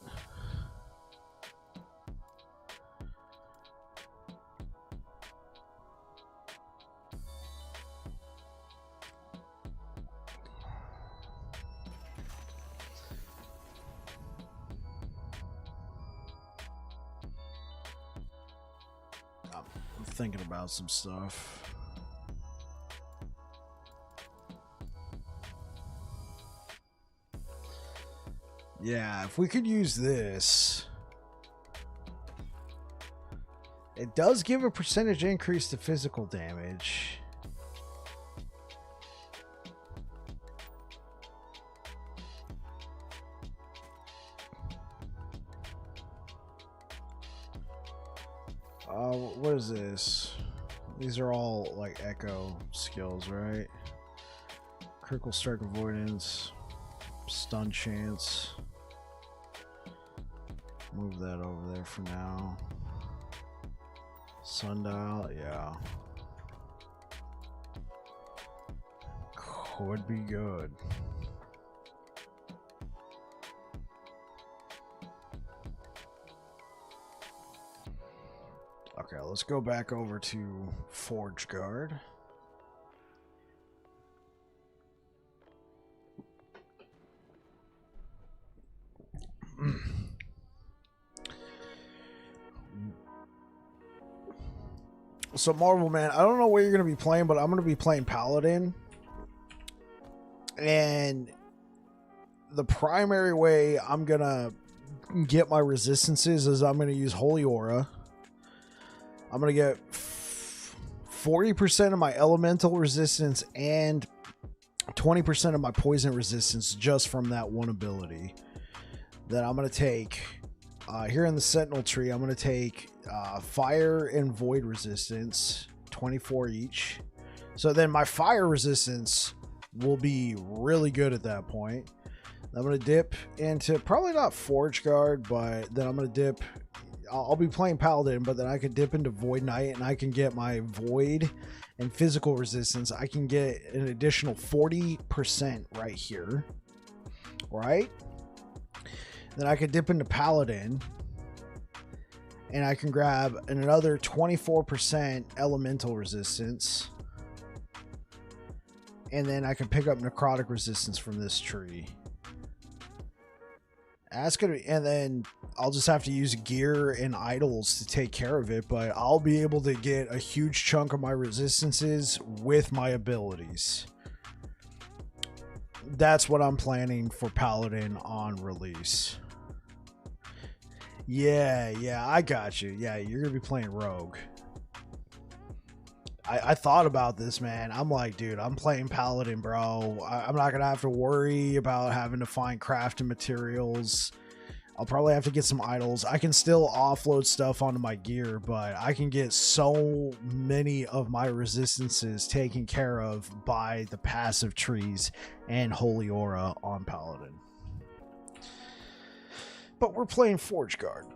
I'm thinking about some stuff. Yeah, if we could use this. It does give a percentage increase to physical damage. What is this? These are all like echo skills, right? Critical strike avoidance, stun chance. Move that over there for now. Sundial, yeah. Could be good. Okay, let's go back over to Forge Guard. So Marvel Man, I don't know what you're going to be playing, but I'm going to be playing Paladin. And the primary way I'm going to get my resistances is I'm going to use Holy Aura. I'm going to get 40% of my elemental resistance and 20% of my poison resistance just from that one ability. Then I'm going to take, here in the Sentinel tree, I'm going to take fire and void resistance, 24 each. So then my fire resistance will be really good at that point. I'm going to dip into, probably not Forge Guard, but then I'm going to dip, I'll be playing Paladin, but then I can dip into Void Knight and I can get my Void and physical resistance. I can get an additional 40% right here, right? Then I can dip into Paladin and I can grab another 24% elemental resistance. And then I can pick up necrotic resistance from this tree. That's gonna be, and then I'll just have to use gear and idols to take care of it, but I'll be able to get a huge chunk of my resistances with my abilities. That's what I'm planning for Paladin on release. Yeah, I got you. Yeah, you're gonna be playing Rogue. I thought about this, man. I'm like, dude, I'm playing Paladin, bro. I'm not going to have to worry about having to find crafting materials. I'll probably have to get some idols. I can still offload stuff onto my gear, but I can get so many of my resistances taken care of by the passive trees and Holy Aura on Paladin. But we're playing Forge Guard.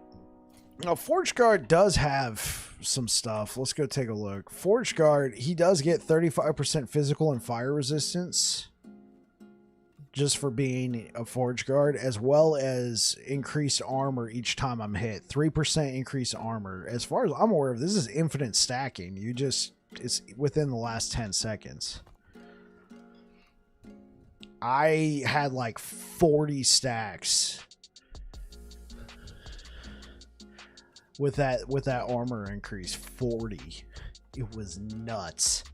Now, Forge Guard does have some stuff. Let's go take a look. Forge Guard, he does get 35% physical and fire resistance just for being a Forge Guard, as well as increased armor each time I'm hit. 3% increased armor. As far as I'm aware of, this is infinite stacking. It's within the last 10 seconds. I had like 40 stacks with that armor increase. 40. It was nuts.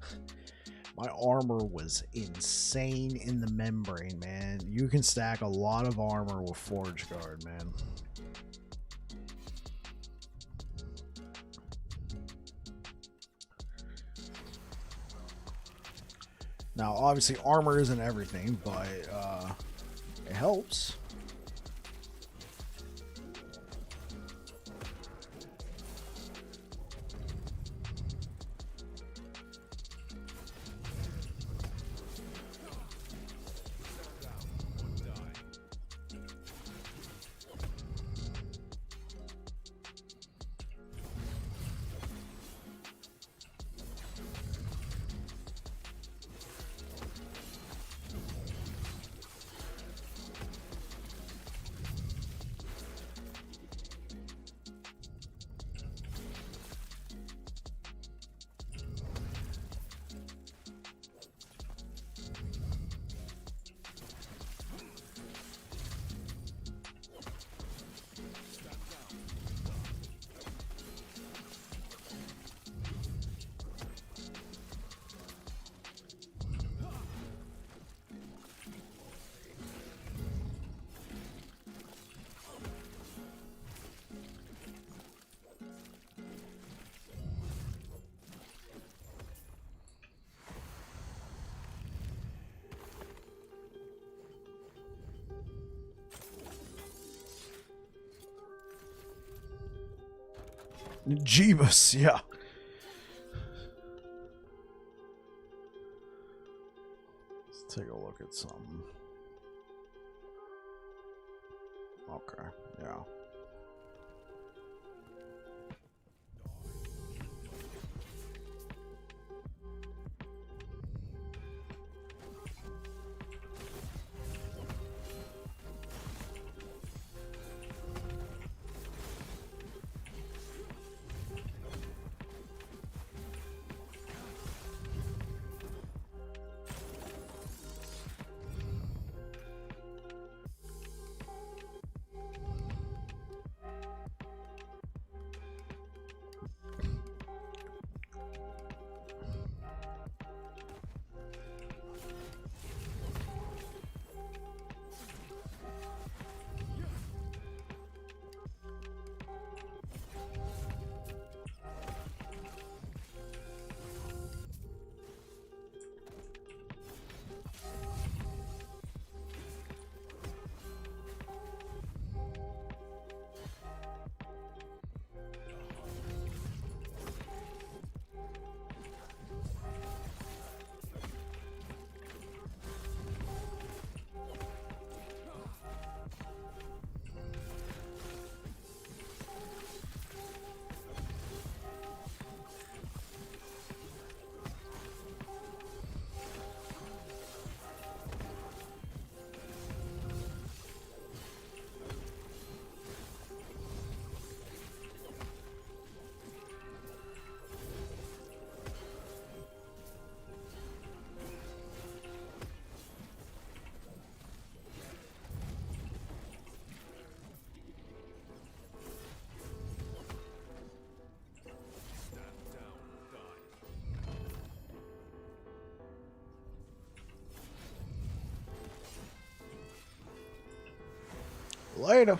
My armor was insane in the membrane, man. You can stack a lot of armor with Forge Guard, man. Now, obviously, armor isn't everything, but it helps. Jeebus, yeah. Let's take a look at something. Okay, yeah. Later.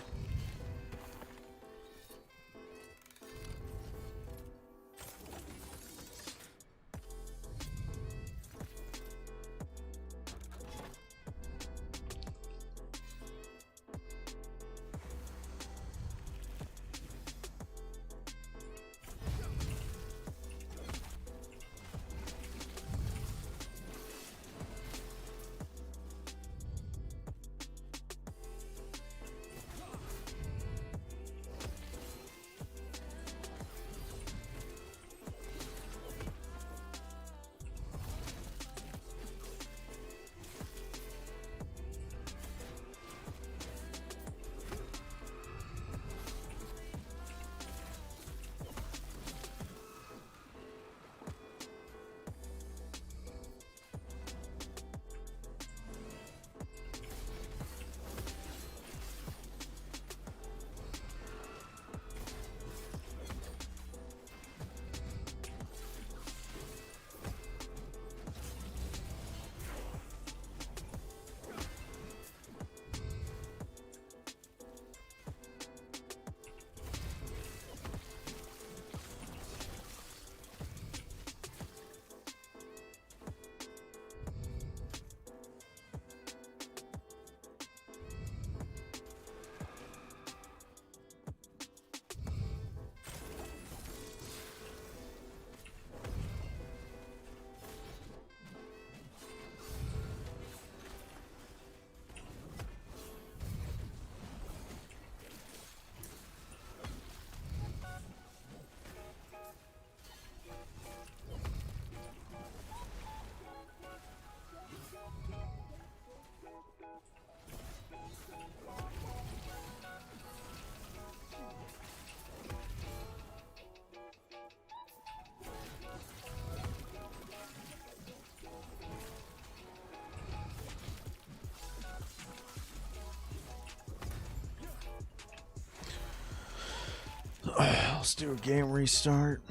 Let's do a game restart.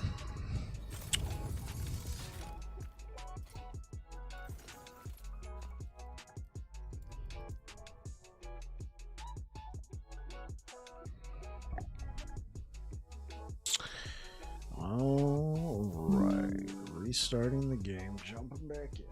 All right, restarting the game, jumping back in.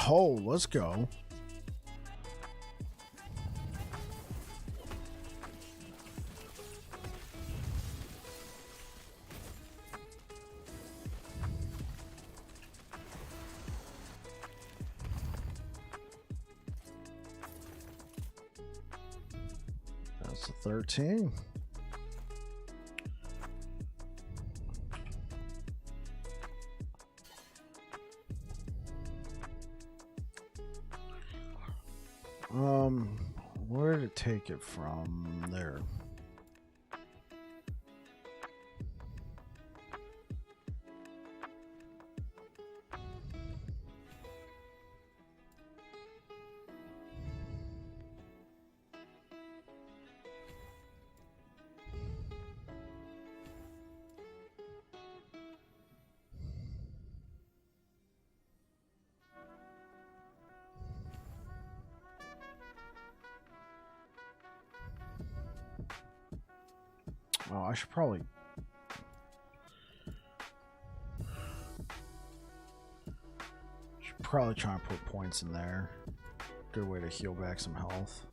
Oh, let's go. That's a 13. Where to take it from there? Oh, I should probably try and put points in there. Good way to heal back some health.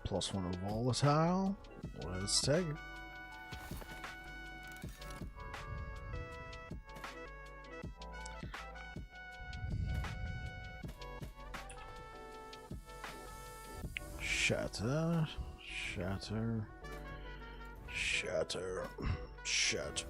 +1 of volatile. Let's take it. Shatter, shatter, shatter, shatter.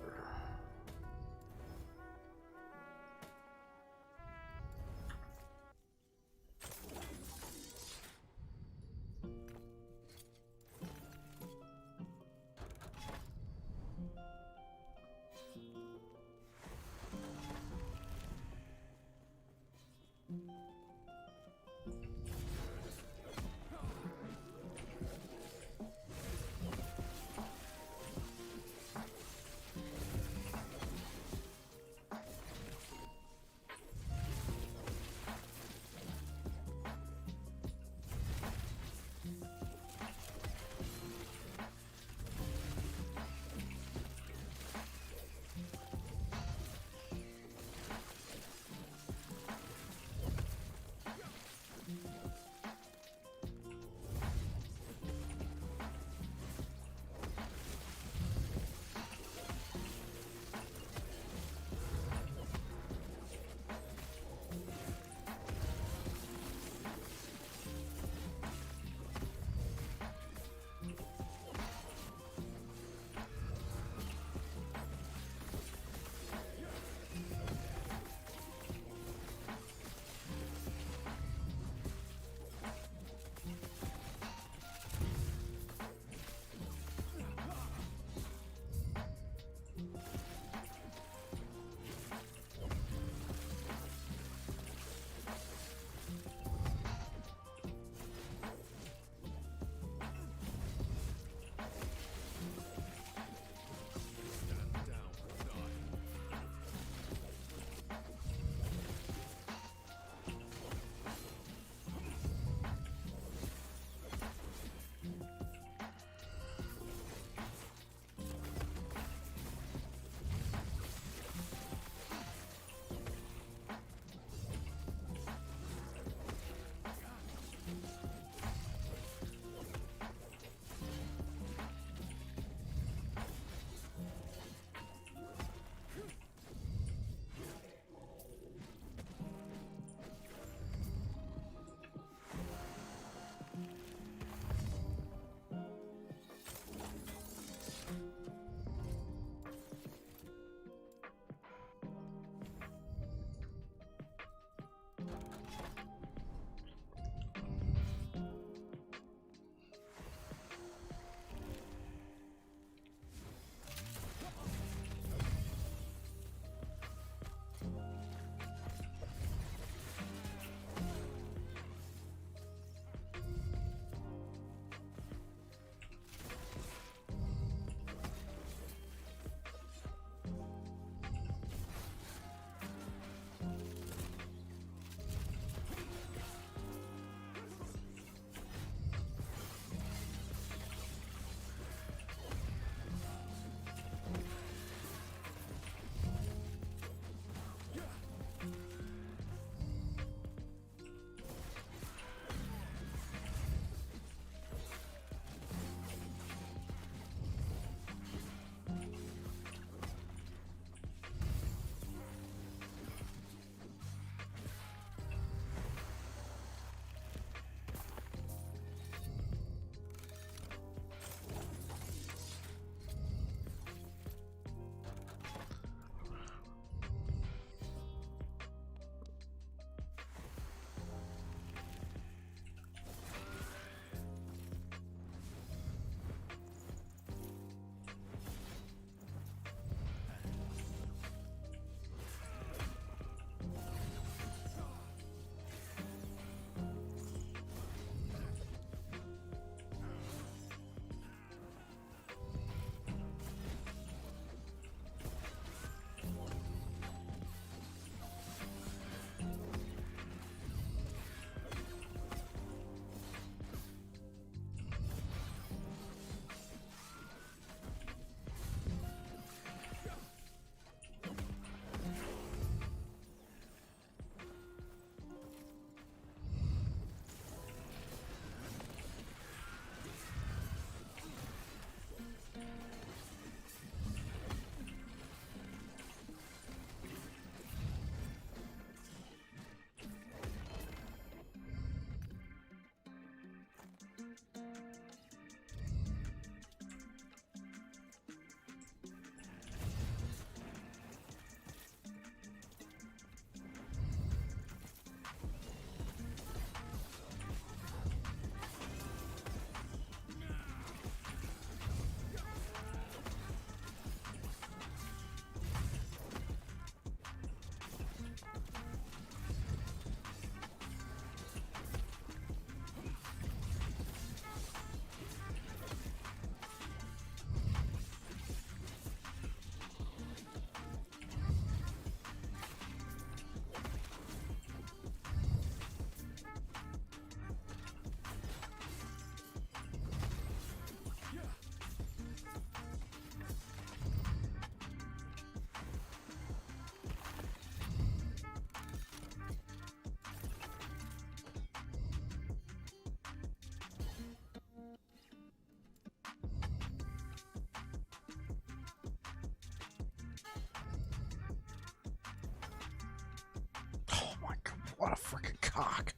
freaking cock.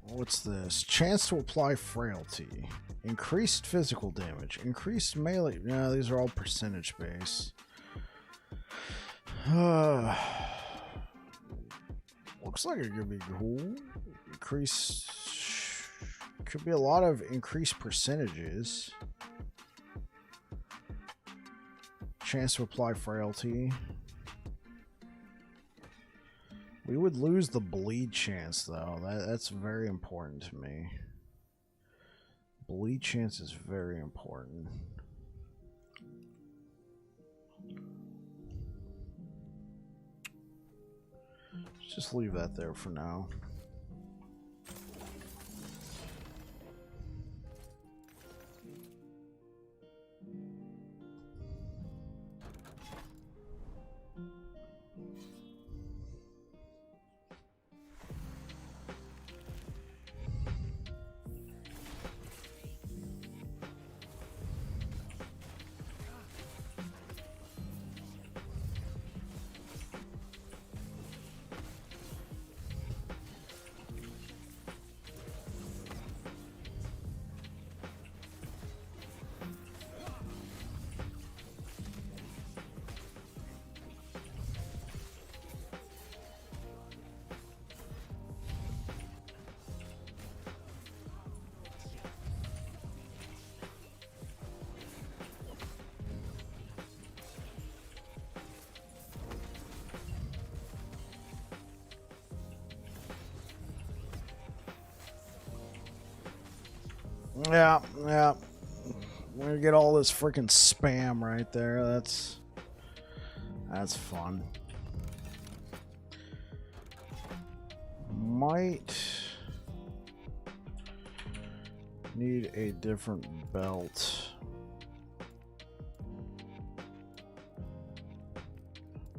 What's this? Chance to apply frailty. Increased physical damage. Increased melee. Yeah, these are all percentage based. Looks like it could be cool. Increase. Could be a lot of increased percentages. Chance to apply frailty. We would lose the bleed chance, though. That's very important to me. Bleed chance is very important. Just leave that there for now. Yeah. We're gonna get all this freaking spam right there. That's fun. Might need a different belt.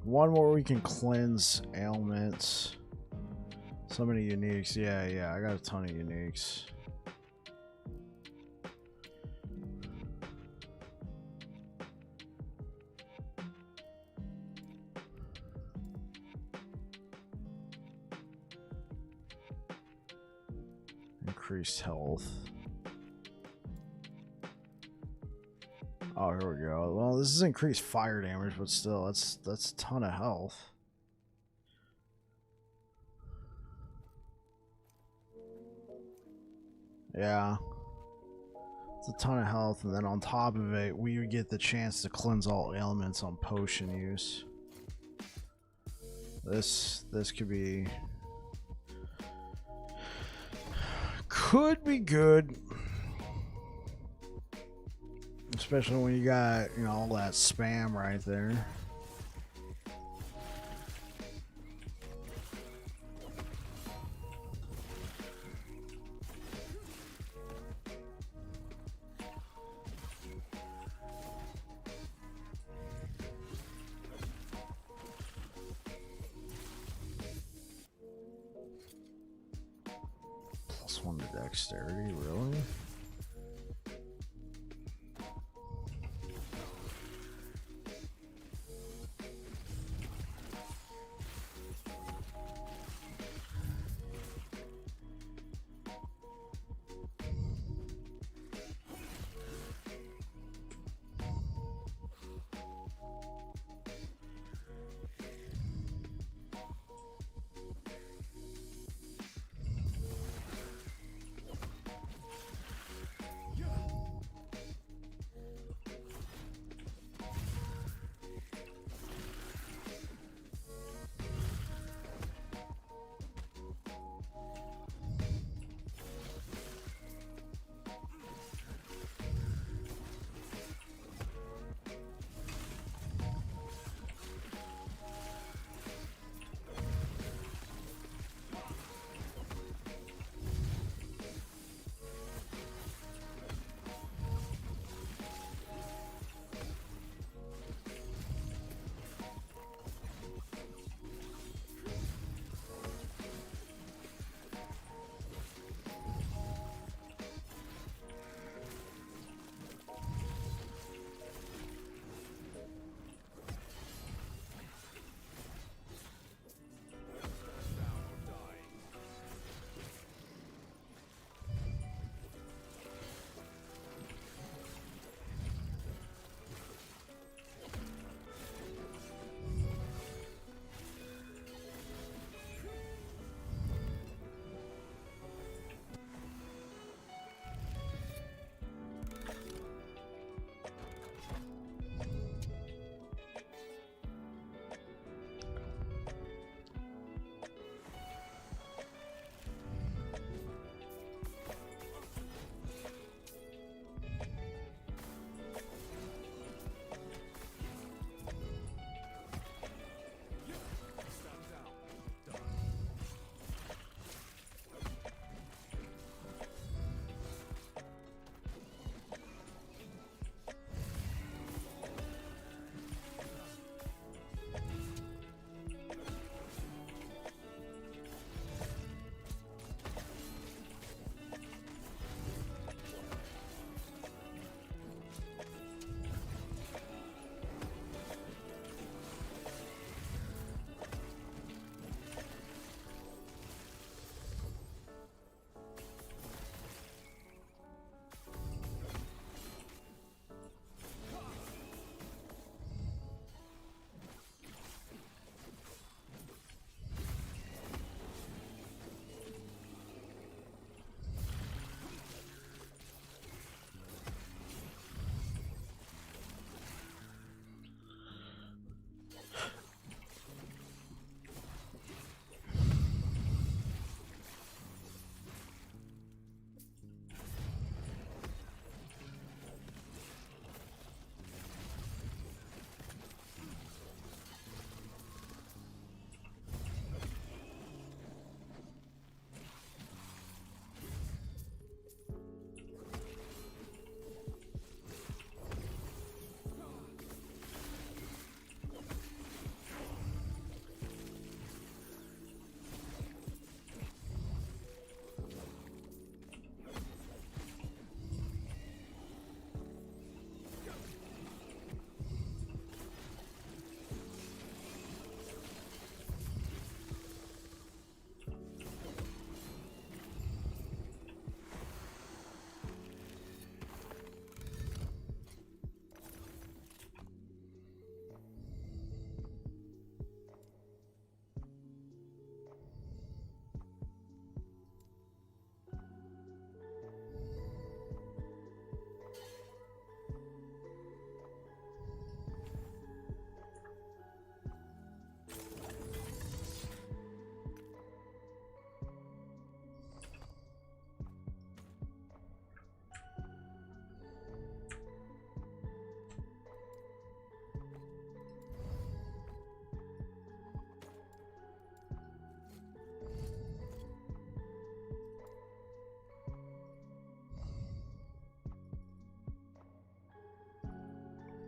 One where we can cleanse ailments. So many uniques. Yeah, I got a ton of uniques. Increased health. Oh, here we go. Well, this is increased fire damage, but still, that's a ton of health. Yeah. It's a ton of health, and then on top of it, we would get the chance to cleanse all ailments on potion use. This could be good. Especially when you got, all that spam right there. +1 to dexterity, really?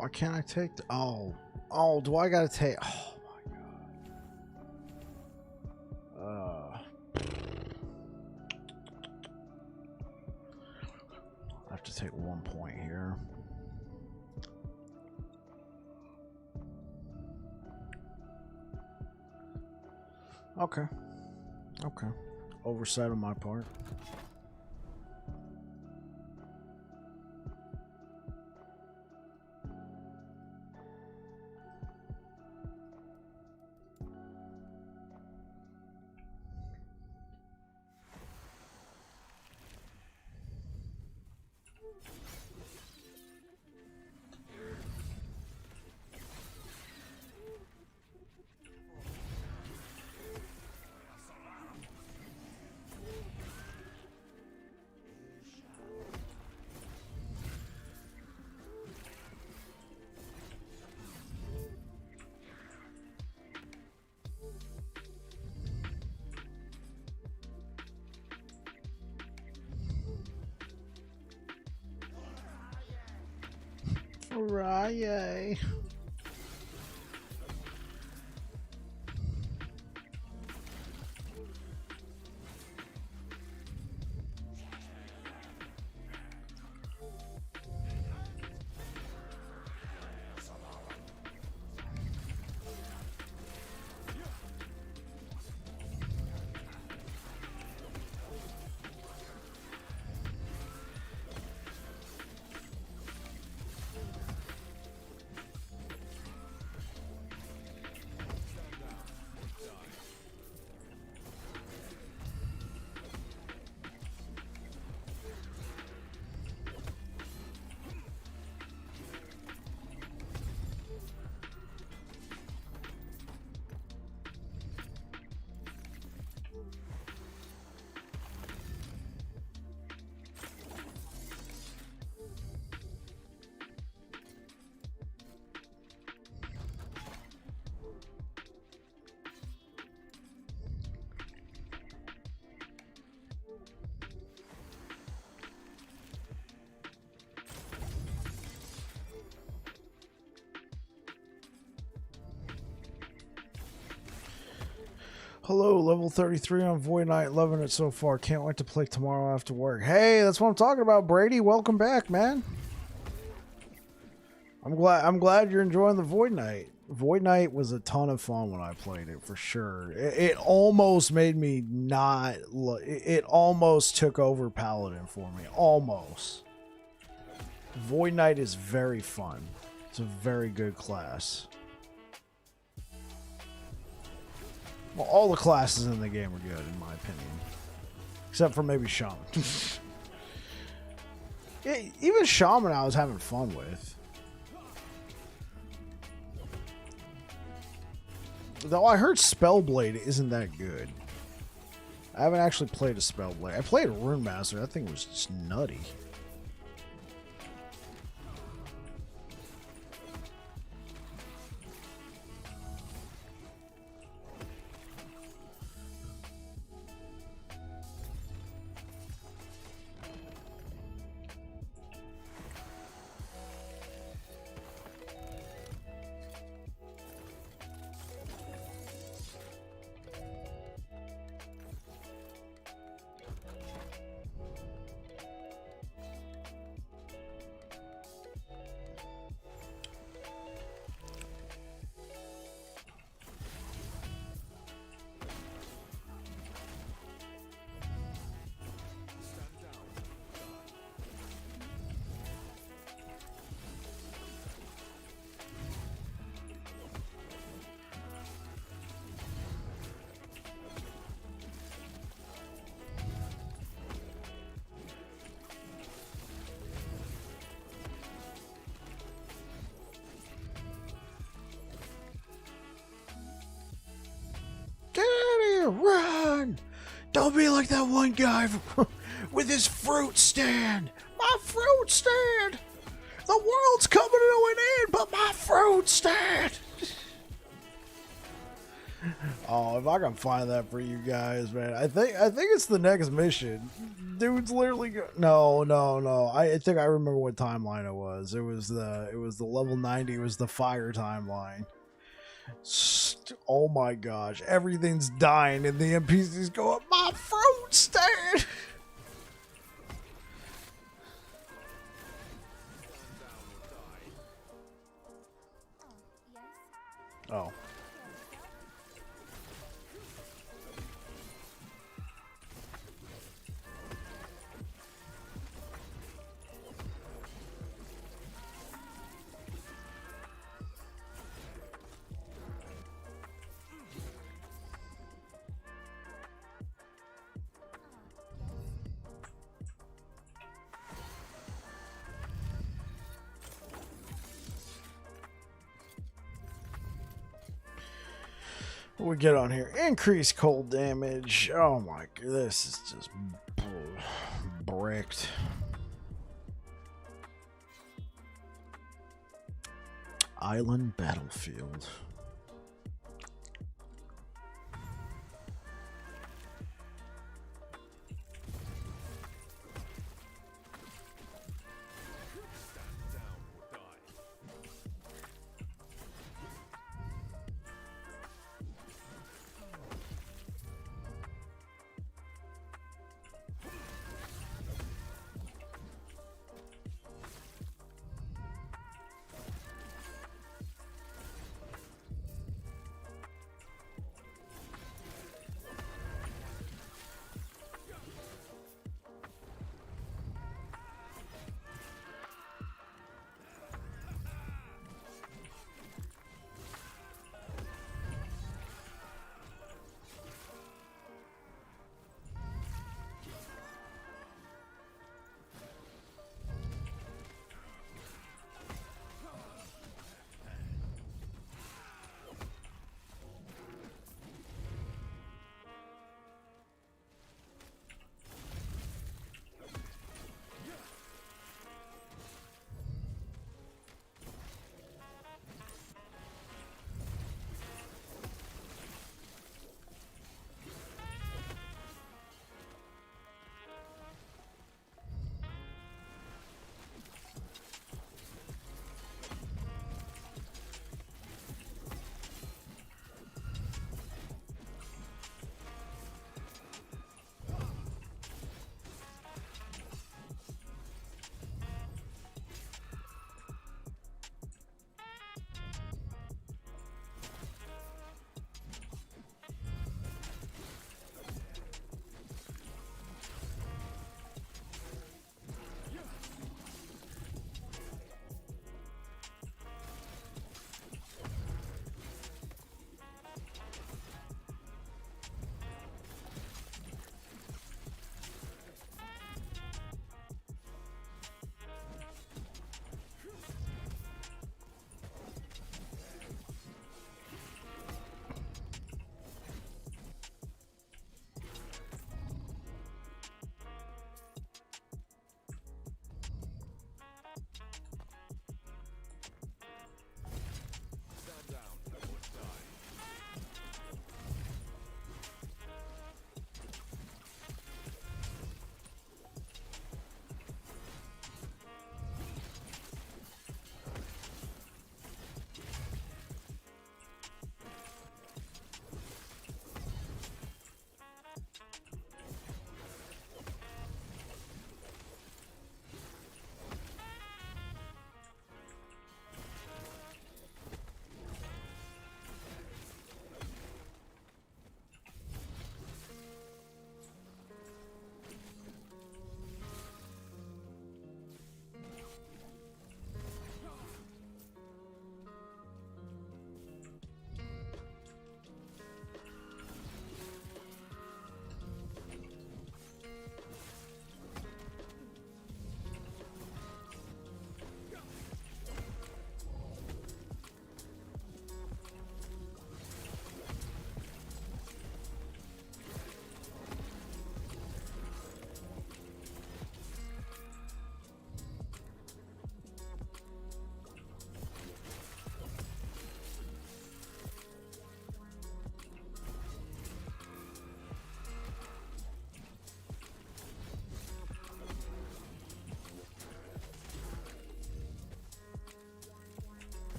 Why can't I take the... Oh, do I gotta take... Oh, my God. I have to take 1 point here. Okay. Okay. Oversight on my part. Hooray! Hello, level 33 on Void Knight. Loving it so far. Can't wait to play tomorrow after work. Hey, that's what I'm talking about, Brady. Welcome back, man. I'm glad you're enjoying the Void Knight. Void Knight was a ton of fun when I played it, for sure. It almost made me not... It almost took over Paladin for me. Almost. Void Knight is very fun. It's a very good class. Well, all the classes in the game are good, in my opinion. Except for maybe Shaman. Even Shaman I was having fun with. Though I heard Spellblade isn't that good. I haven't actually played a Spellblade. I played a Rune Master. That thing was just nutty. Run! Don't be like that one guy with his fruit stand. My fruit stand! The world's coming to an end, but my fruit stand! Oh, if I can find that for you guys, man. I think it's the next mission. Dude's literally no. I think I remember what timeline it was. It was the level 90. It was the fire timeline. Oh my gosh, everything's dying and the NPCs go up. My fruit stand. Oh. What we get on here? Increased cold damage. Oh my god, this is just bricked. Island battlefield.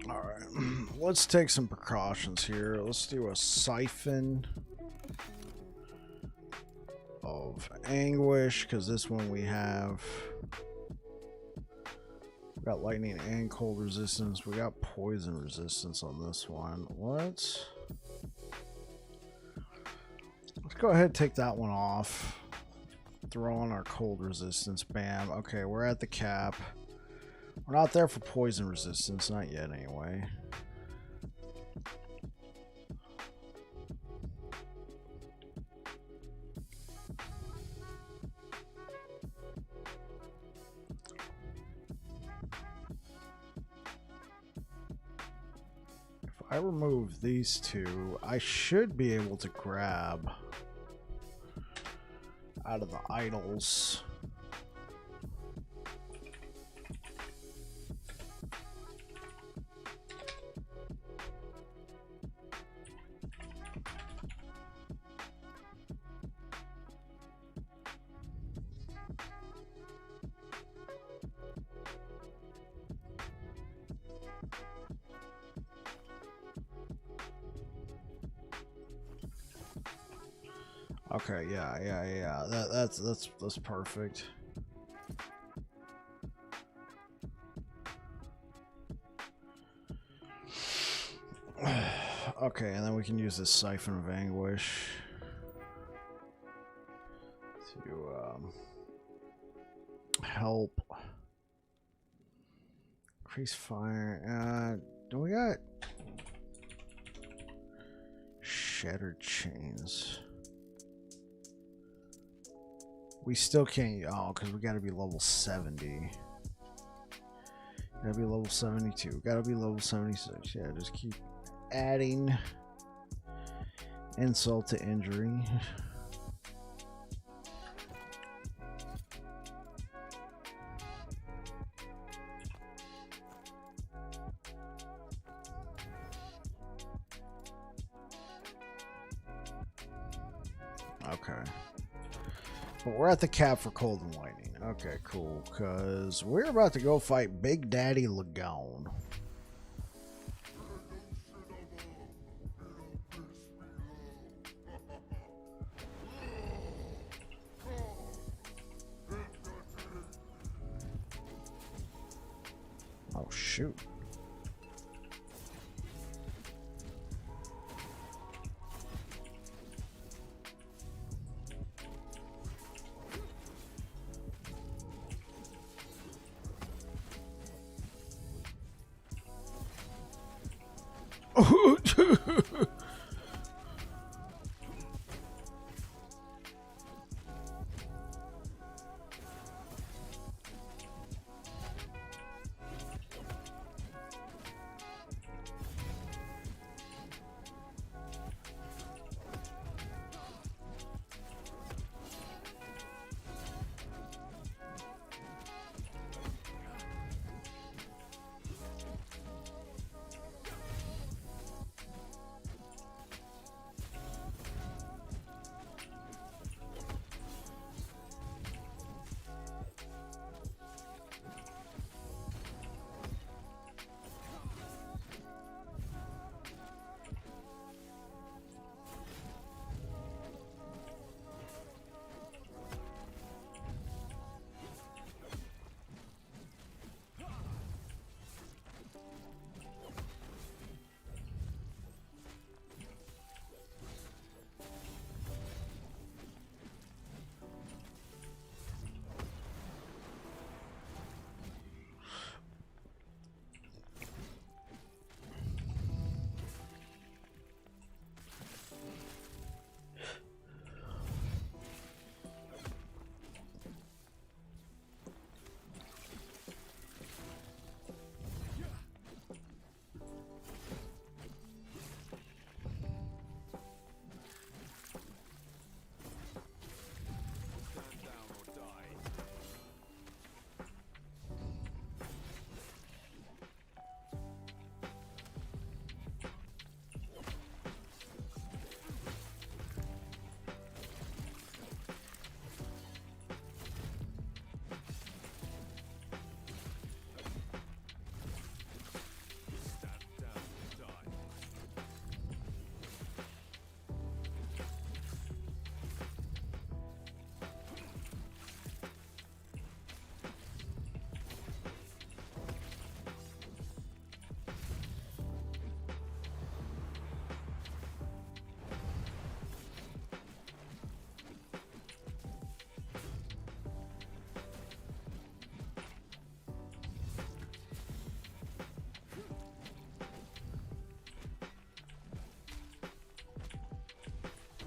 Alright, let's take some precautions here. Let's do a siphon of anguish, because this one we have. We got lightning and cold resistance. We got poison resistance on this one. Let's go ahead and take that one off. Throw on our cold resistance. Bam. Okay, we're at the cap. We're not there for poison resistance. Not yet, anyway. If I remove these two, I should be able to grab out of the idols. Okay, yeah. That's perfect. Okay, and then we can use this siphon of anguish to help increase fire. Do we got shattered chains? We still can't. Oh, because we gotta be level 70. Gotta be level 72. Gotta be level 76. Yeah, just keep adding insult to injury. Okay. But we're at the cap for cold and lightning. Okay, cool. Because we're about to go fight Big Daddy Lagoon. Oh, shoot.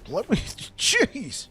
Let me... Jeez!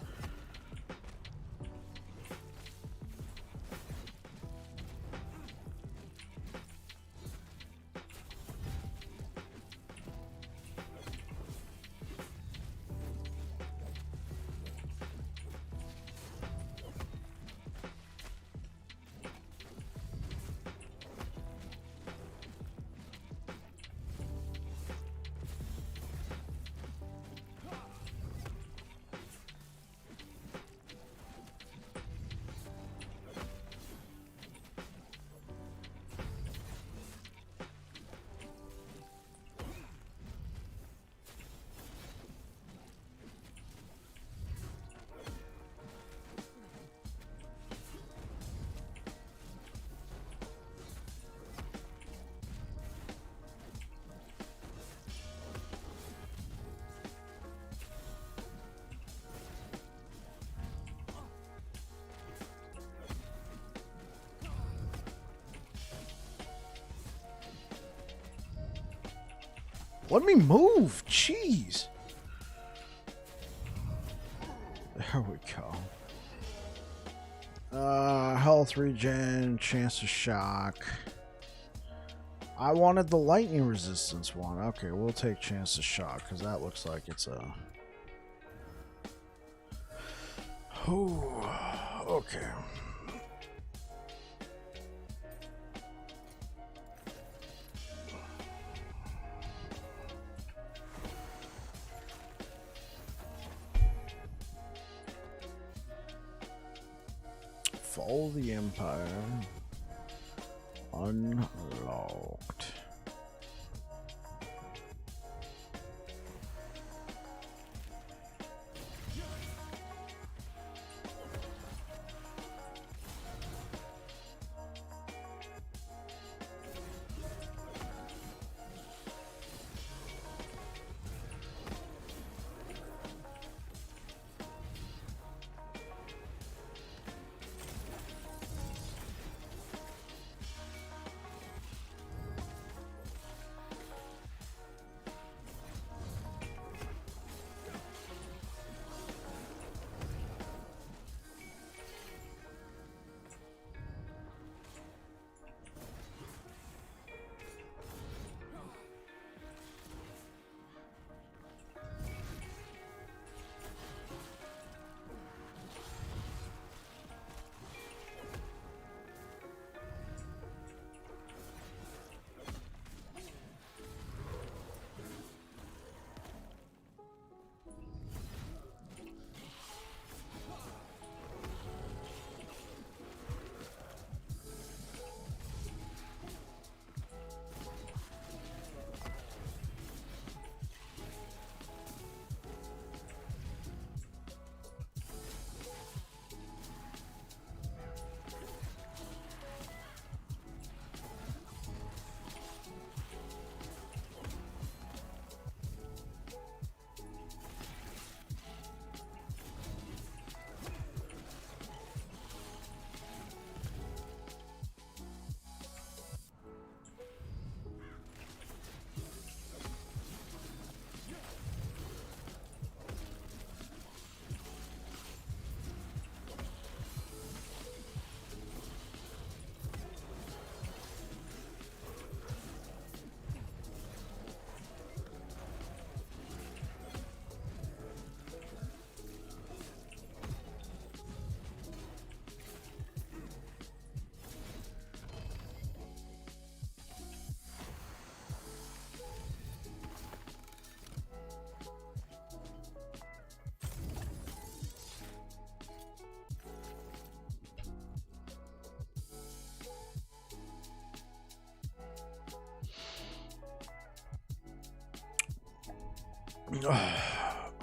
Let me move. Jeez. There we go. Health regen, chance to shock. I wanted the lightning resistance one. Okay, we'll take chance to shock because that looks like it's a... Ooh, okay. Follow the Empire. Unlocked.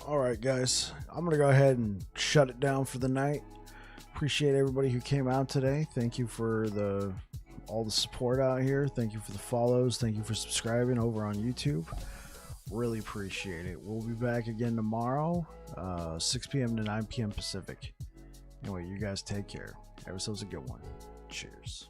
Alright guys, I'm gonna go ahead and shut it down for the night. Appreciate everybody who came out today. Thank you for all the support out here. Thank you for the follows. Thank you for subscribing over on YouTube. Really appreciate it. We'll be back again tomorrow, 6 p.m. to 9 p.m. Pacific. Anyway, you guys take care. Have yourselves a good one. Cheers.